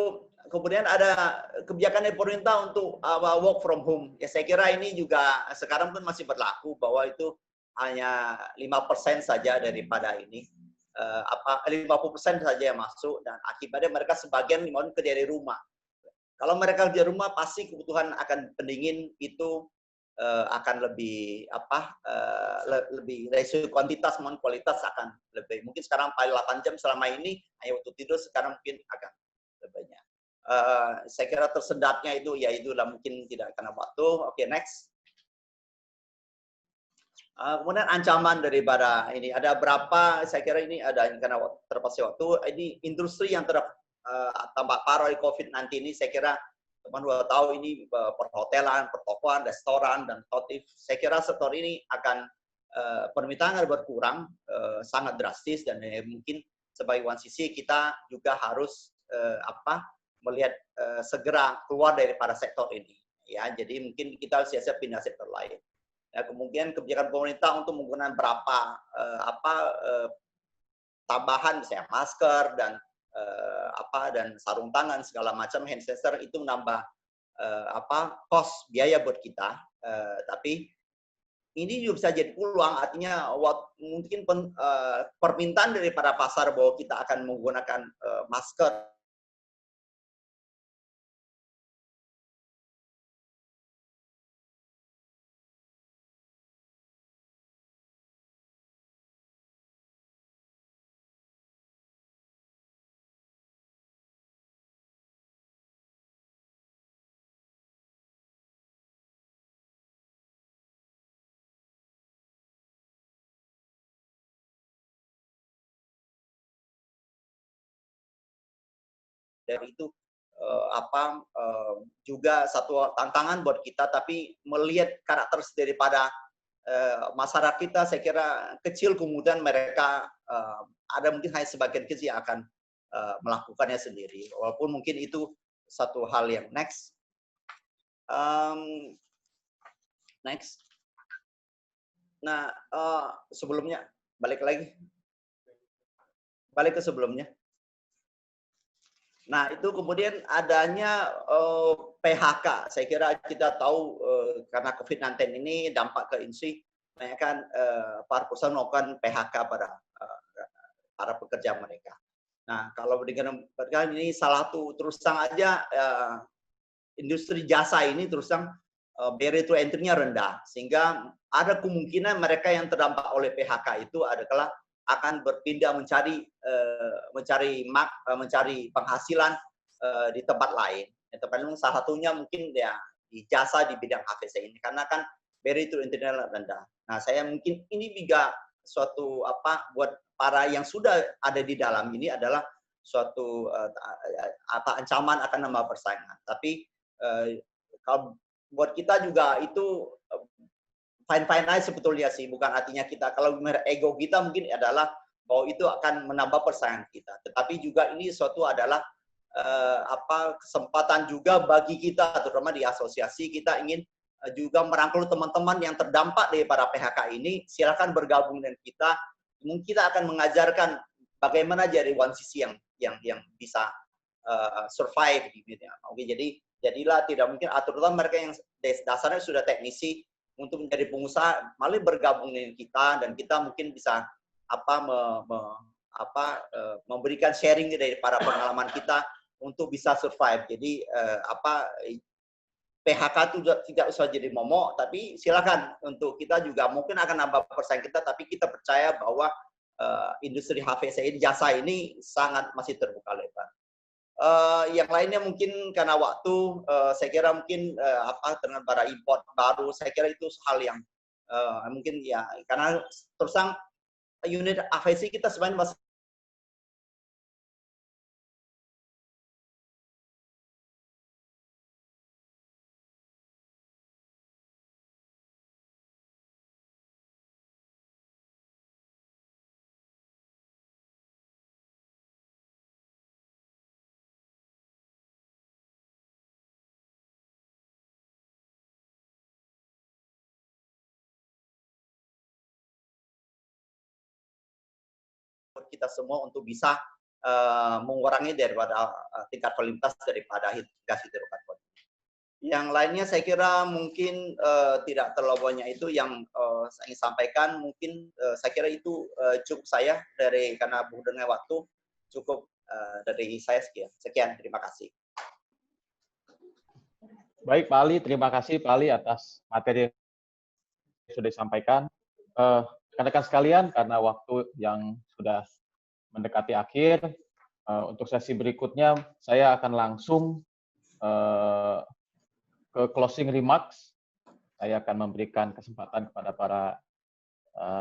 kemudian ada kebijakan dari pemerintah untuk work from home. Ya, saya kira ini juga sekarang pun masih berlaku bahwa itu hanya 5% saja daripada ini. 50% saja yang masuk dan akibatnya mereka sebagian kerja dari rumah. Kalau mereka kerja rumah pasti kebutuhan akan pendingin itu akan lebih lebih dari kuantitas maupun kualitas akan lebih. Mungkin sekarang paling 8 jam selama ini hanya waktu tidur, sekarang mungkin agak lebih banyak. Saya kira tersedatnya itu ya itulah mungkin tidak karena waktu. Oke, next. Kemudian ancaman daripada ini ada berapa? Saya kira ini ada karena terbatas waktu. Ini industri yang tambah parah di COVID-19 ini saya kira teman-teman tahu ini perhotelan, pertokoan, restoran dan otomotif. Saya kira sektor ini akan permintaan berkurang sangat drastis dan mungkin sebagai OneCC kita juga harus melihat segera keluar daripada sektor ini. Ya, jadi mungkin kita harus siap-siap pindah sektor lain. Ya, kemudian kebijakan pemerintah untuk menggunakan berapa tambahan misalnya masker dan dan sarung tangan segala macam hand sanitizer itu menambah cost biaya buat kita. Tapi ini juga bisa jadi peluang, artinya mungkin permintaan daripada pasar bahwa kita akan menggunakan masker dari itu juga satu tantangan buat kita, tapi melihat karakter daripada masyarakat kita saya kira kecil, kemudian mereka ada mungkin hanya sebagian kecil yang akan melakukannya sendiri, walaupun mungkin itu satu hal yang next. Next. Nah, sebelumnya balik ke sebelumnya. Nah, itu kemudian adanya PHK. Saya kira kita tahu karena COVID-19 ini dampak ke industri, banyak kan para perusahaan melakukan PHK pada para pekerja mereka. Nah, kalau dengan ini salah satu terus terang aja industri jasa ini terus terang barrier to entry-nya rendah, sehingga ada kemungkinan mereka yang terdampak oleh PHK itu adalah akan berpindah mencari penghasilan di tempat lain. Yang tempat lain salah satunya mungkin ya di jasa di bidang HVC ini, karena kan barrier to entry-nya rendah. Nah, saya mungkin ini juga suatu buat para yang sudah ada di dalam ini adalah suatu ancaman akan nambah persaingan. Tapi kalau buat kita juga itu fine-fine aja sebetulnya sih, bukan artinya kita kalau ego kita mungkin adalah bahwa itu akan menambah persaingan kita. Tetapi juga ini suatu adalah kesempatan juga bagi kita, terutama di asosiasi kita ingin juga merangkul teman-teman yang terdampak dari para PHK ini, silakan bergabung dengan kita. Mungkin kita akan mengajarkan bagaimana jadi one CC yang bisa survive gitu. Oke, jadilah tidak mungkin terutama mereka yang dasarnya sudah teknisi untuk menjadi pengusaha, malah bergabung dengan kita dan kita mungkin bisa memberikan sharing dari para pengalaman kita untuk bisa survive. Jadi PHK itu tidak usah jadi momok, tapi silakan untuk kita juga mungkin akan nambah persaing kita, tapi kita percaya bahwa industri HVC ini, jasa ini sangat masih terbuka lebar. Yang lainnya mungkin karena waktu, saya kira mungkin dengan bara import baru, saya kira itu hal yang mungkin ya karena terus terang unit HVC kita sebenarnya masih kita semua untuk bisa mengurangi daripada tingkat voluminitas daripada gas hidrokarbon. Yang lainnya saya kira mungkin tidak terlalu banyak itu yang saya ingin sampaikan. Mungkin saya kira itu cukup saya karena dengan waktu cukup dari saya sekian. Sekian, terima kasih. Baik Pak Ali, terima kasih Pak Ali atas materi yang sudah disampaikan. Rekan-rekan sekalian, karena waktu yang sudah mendekati akhir, untuk sesi berikutnya saya akan langsung ke closing remarks. Saya akan memberikan kesempatan kepada para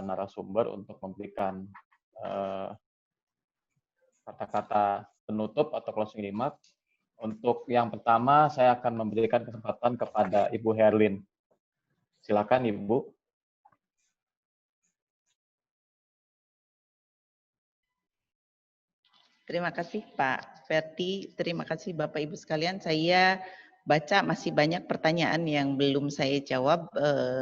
narasumber untuk memberikan kata-kata penutup atau closing remarks. Untuk yang pertama, saya akan memberikan kesempatan kepada Ibu Herlin. Silakan Ibu. Terima kasih Pak Ferdi, terima kasih Bapak Ibu sekalian. Saya baca masih banyak pertanyaan yang belum saya jawab,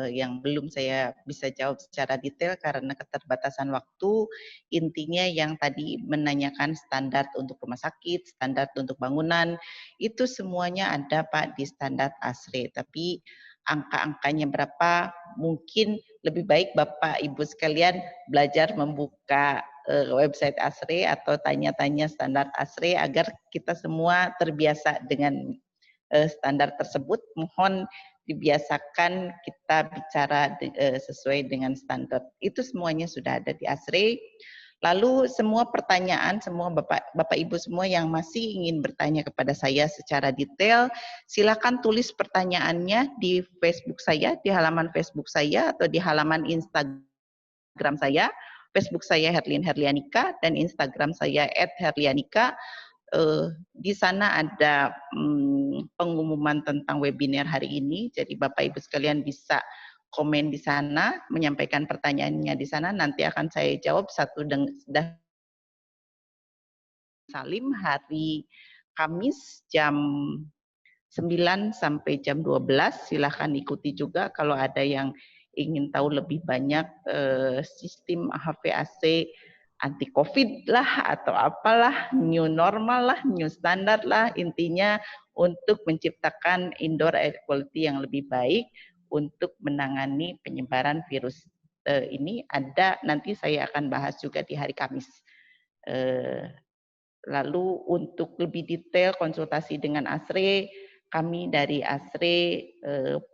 yang belum saya bisa jawab secara detail karena keterbatasan waktu. Intinya yang tadi menanyakan standar untuk rumah sakit, standar untuk bangunan, itu semuanya ada Pak di standar ASRE. Tapi angka-angkanya berapa, mungkin lebih baik Bapak Ibu sekalian belajar membuka website ASRE atau tanya-tanya standar ASRE agar kita semua terbiasa dengan standar tersebut. Mohon dibiasakan kita bicara sesuai dengan standar. Itu semuanya sudah ada di ASRE. Lalu semua pertanyaan, semua Bapak Ibu semua yang masih ingin bertanya kepada saya secara detail, silakan tulis pertanyaannya di Facebook saya, di halaman Facebook saya atau di halaman Instagram saya. Facebook saya Herlin Herlianika dan Instagram saya @herlianika. Di sana ada pengumuman tentang webinar hari ini, jadi Bapak Ibu sekalian bisa komen di sana, menyampaikan pertanyaannya di sana, nanti akan saya jawab satu dengan Salim hari Kamis jam 9 sampai jam 12, silahkan ikuti juga kalau ada yang ingin tahu lebih banyak sistem HVAC anti COVID lah atau apalah, new normal lah, new standard lah, intinya untuk menciptakan indoor air quality yang lebih baik untuk menangani penyebaran virus ini. Ada nanti saya akan bahas juga di hari Kamis. Lalu untuk lebih detail konsultasi dengan ASRE, kami dari ASRE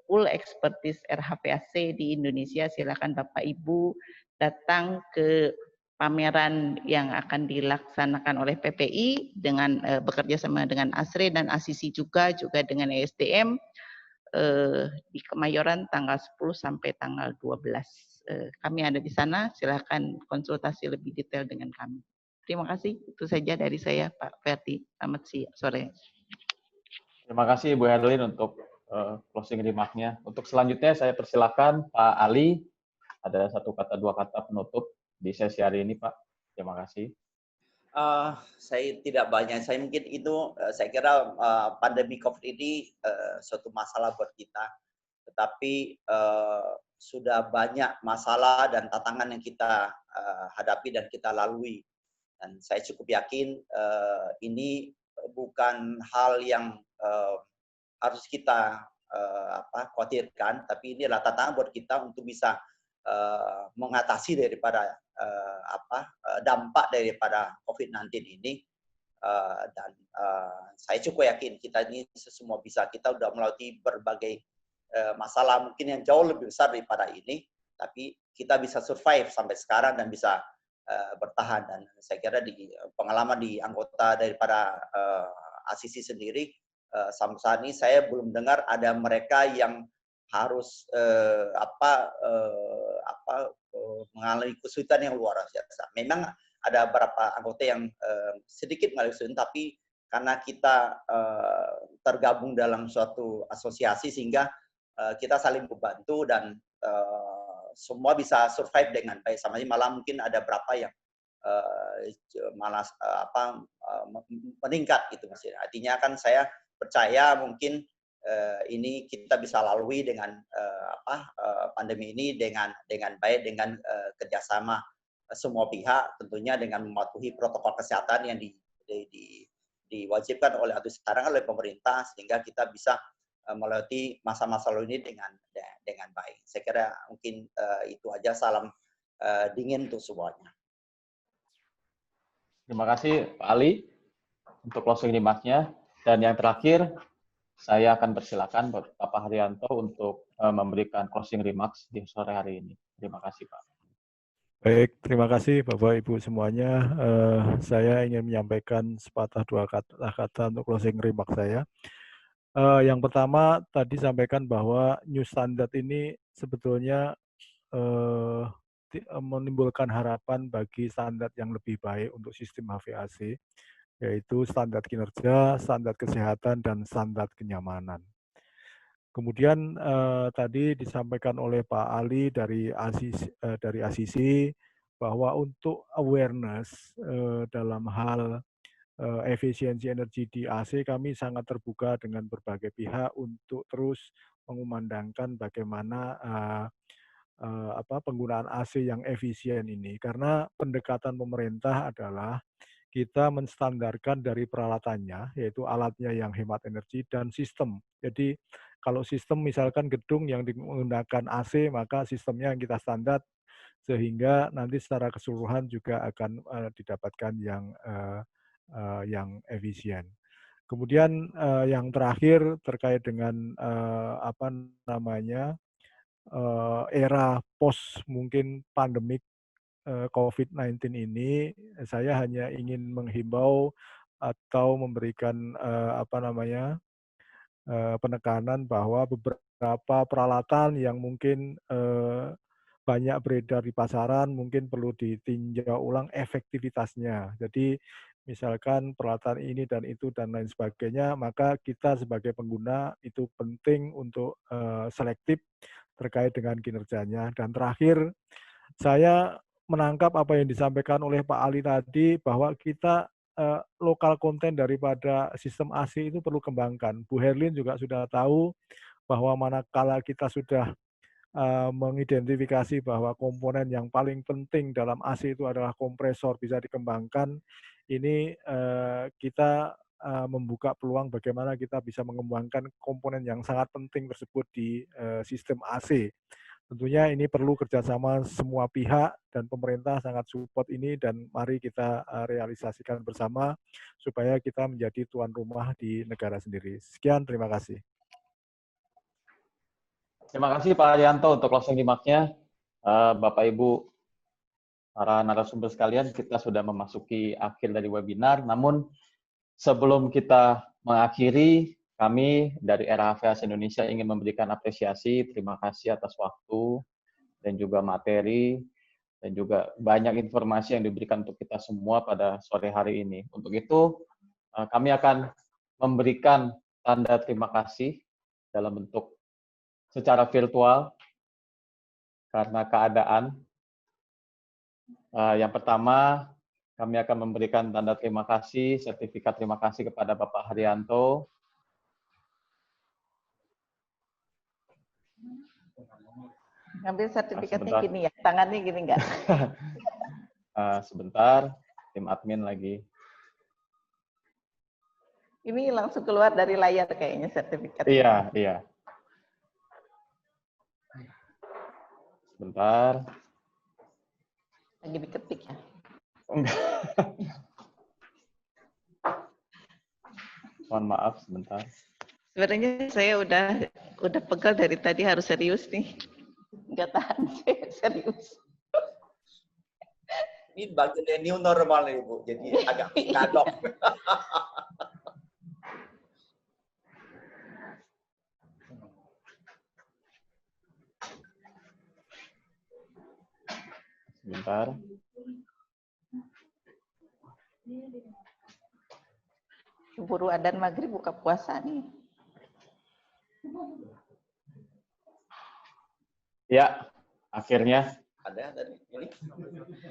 full expertise RHPAC di Indonesia. Silakan Bapak Ibu datang ke pameran yang akan dilaksanakan oleh PPI dengan bekerja sama dengan ASRE dan ASISI juga dengan ESDM di Kemayoran tanggal 10 sampai tanggal 12. Kami ada di sana, silakan konsultasi lebih detail dengan kami. Terima kasih, itu saja dari saya Pak Ferdi. Selamat sore. Terima kasih Bu Herlin untuk closing remark-nya. Untuk selanjutnya saya persilakan Pak Ali, ada dua kata penutup di sesi hari ini Pak. Terima kasih. Saya tidak banyak, saya mungkin itu saya kira pandemi COVID ini suatu masalah buat kita, tetapi sudah banyak masalah dan tantangan yang kita hadapi dan kita lalui, dan saya cukup yakin ini bukan hal yang harus kita khawatirkan, tapi ini adalah tantangan buat kita untuk bisa mengatasi daripada dampak daripada COVID-19 ini, dan saya cukup yakin kita ini semua bisa, kita udah melalui berbagai masalah mungkin yang jauh lebih besar daripada ini, tapi kita bisa survive sampai sekarang dan bisa bertahan. Dan saya kira di pengalaman di anggota daripada ASISI sendiri, sampai saat ini saya belum dengar ada mereka yang harus mengalami kesulitan yang luar biasa. Memang ada beberapa anggota yang sedikit mengalami kesulitan, tapi karena kita tergabung dalam suatu asosiasi sehingga kita saling membantu dan semua bisa survive dengan baik. Sama malah mungkin ada berapa yang malah meningkat gitu Mas. Artinya kan saya percaya mungkin ini kita bisa lalui dengan pandemi ini dengan baik, dengan kerjasama semua pihak, tentunya dengan mematuhi protokol kesehatan yang diwajibkan oleh atau sekarang oleh pemerintah, sehingga kita bisa melalui masa-masa ini dengan baik. Saya kira mungkin itu aja. Salam dingin untuk semuanya. Terima kasih Pak Ali untuk closing remark-nya. Dan yang terakhir, saya akan persilakan Bapak Haryanto untuk memberikan closing remarks di sore hari ini. Terima kasih Pak. Baik, terima kasih Bapak Ibu semuanya. Saya ingin menyampaikan sepatah dua kata untuk closing remark saya. Yang pertama, tadi sampaikan bahwa new standard ini sebetulnya menimbulkan harapan bagi standar yang lebih baik untuk sistem HVAC, yaitu standar kinerja, standar kesehatan, dan standar kenyamanan. Kemudian tadi disampaikan oleh Pak Ali dari ASISI bahwa untuk awareness dalam hal efisiensi energi di AC, kami sangat terbuka dengan berbagai pihak untuk terus mengumandangkan bagaimana penggunaan AC yang efisien ini. Karena pendekatan pemerintah adalah kita menstandarkan dari peralatannya, yaitu alatnya yang hemat energi dan sistem. Jadi kalau sistem misalkan gedung yang menggunakan AC, maka sistemnya yang kita standar, sehingga nanti secara keseluruhan juga akan didapatkan yang efisien. Kemudian yang terakhir terkait dengan era post mungkin pandemik COVID-19 ini, saya hanya ingin menghimbau atau memberikan penekanan bahwa beberapa peralatan yang mungkin banyak beredar di pasaran mungkin perlu ditinjau ulang efektivitasnya. Jadi misalkan peralatan ini dan itu dan lain sebagainya, maka kita sebagai pengguna itu penting untuk selektif terkait dengan kinerjanya. Dan terakhir, saya menangkap apa yang disampaikan oleh Pak Ali tadi, bahwa kita lokal konten daripada sistem AC itu perlu kembangkan. Bu Herlin juga sudah tahu bahwa manakala kita sudah mengidentifikasi bahwa komponen yang paling penting dalam AC itu adalah kompresor bisa dikembangkan, ini kita membuka peluang bagaimana kita bisa mengembangkan komponen yang sangat penting tersebut di sistem AC. Tentunya ini perlu kerjasama semua pihak dan pemerintah sangat support ini dan mari kita realisasikan bersama supaya kita menjadi tuan rumah di negara sendiri. Sekian, terima kasih. Terima kasih Pak Arianto untuk closing remarks-nya. Bapak Ibu para narasumber sekalian, kita sudah memasuki akhir dari webinar. Namun sebelum kita mengakhiri, kami dari RHVAS Indonesia ingin memberikan apresiasi, terima kasih atas waktu dan juga materi dan juga banyak informasi yang diberikan untuk kita semua pada sore hari ini. Untuk itu, kami akan memberikan tanda terima kasih dalam bentuk secara virtual karena keadaan. Yang pertama, kami akan memberikan tanda terima kasih, sertifikat terima kasih kepada Bapak Haryanto. Ngambil sertifikatnya gini ya, tangannya gini enggak? Sebentar, tim admin lagi. Ini langsung keluar dari layar kayaknya sertifikat. Iya, iya. Sebentar. Lagi diketik ya? Enggak. Mohon maaf, sebentar. Sebenarnya saya udah pegal dari tadi, harus serius nih. Nggak tahan, saya serius. Ini bagian dari new normal nih, Bu. Jadi agak kadok. Sebentar. Keburu adzan maghrib buka puasa nih. Ya, akhirnya. Ada tadi ini.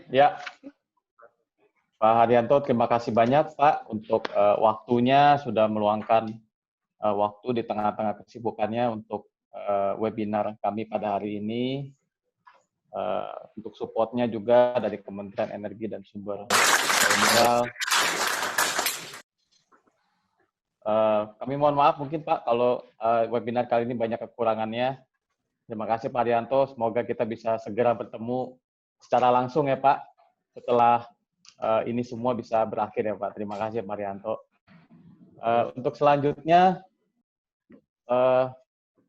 Ya, Pak Haryanto, terima kasih banyak Pak untuk waktunya, sudah meluangkan waktu di tengah-tengah kesibukannya untuk webinar kami pada hari ini. Untuk supportnya juga dari Kementerian Energi dan Sumber Daya Mineral. Kami mohon maaf mungkin Pak kalau webinar kali ini banyak kekurangannya. Terima kasih Pak Haryanto, semoga kita bisa segera bertemu secara langsung ya Pak, setelah ini semua bisa berakhir ya Pak. Terima kasih Pak Haryanto. Untuk selanjutnya,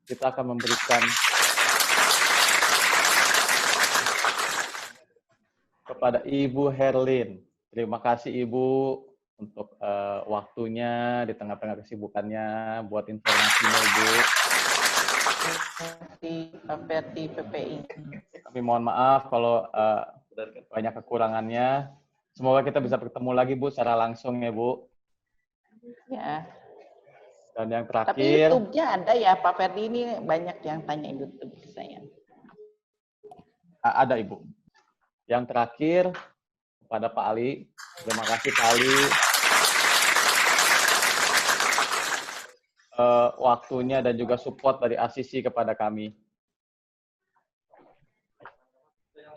kita akan memberikan kepada Ibu Herlin. Terima kasih Ibu untuk waktunya di tengah-tengah kesibukannya, buat informasinya Ibu. Pak Ferdi PPI. Kami mohon maaf kalau banyak kekurangannya. Semoga kita bisa bertemu lagi Bu secara langsung ya Bu. Ya. Dan yang Tapi terakhir. YouTube-nya ada ya Pak Ferdi, ini banyak yang tanya YouTube ke saya. Ada Ibu. Yang terakhir kepada Pak Ali. Terima kasih Pak Ali. Waktunya dan juga support dari ACC kepada kami.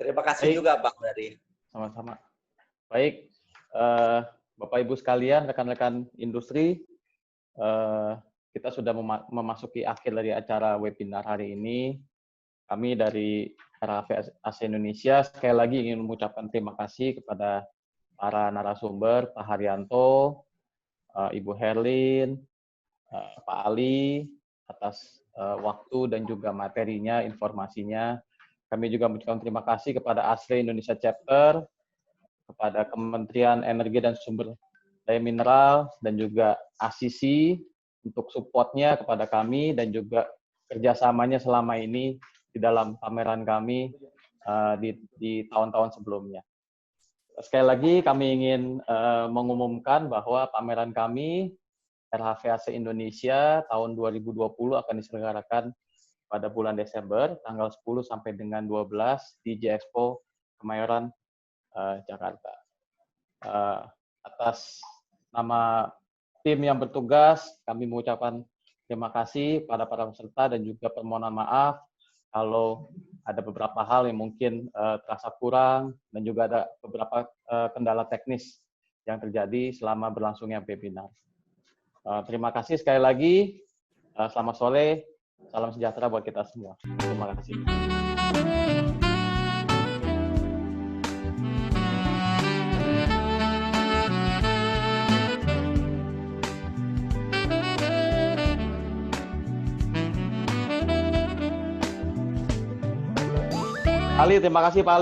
Terima kasih juga Pak dari. Sama-sama. Baik, Bapak Ibu sekalian, rekan-rekan industri, kita sudah memasuki akhir dari acara webinar hari ini. Kami dari RHVAS Indonesia sekali lagi ingin mengucapkan terima kasih kepada para narasumber, Pak Haryanto, Ibu Herlin, Pak Ali, atas waktu dan juga materinya, informasinya. Kami juga mengucapkan terima kasih kepada ASRE Indonesia Chapter, kepada Kementerian Energi dan Sumber Daya Mineral, dan juga ACC untuk supportnya kepada kami dan juga kerjasamanya selama ini di dalam pameran kami di tahun-tahun sebelumnya. Sekali lagi kami ingin mengumumkan bahwa pameran kami RHVAC Indonesia tahun 2020 akan diselenggarakan pada bulan Desember, tanggal 10 sampai dengan 12 di J-Expo Kemayoran, Jakarta. Atas nama tim yang bertugas, kami mengucapkan terima kasih pada para peserta dan juga permohonan maaf kalau ada beberapa hal yang mungkin terasa kurang dan juga ada beberapa kendala teknis yang terjadi selama berlangsungnya webinar. Terima kasih sekali lagi. Selamat sore. Salam sejahtera buat kita semua. Terima kasih. Ali, terima kasih Pak Ali.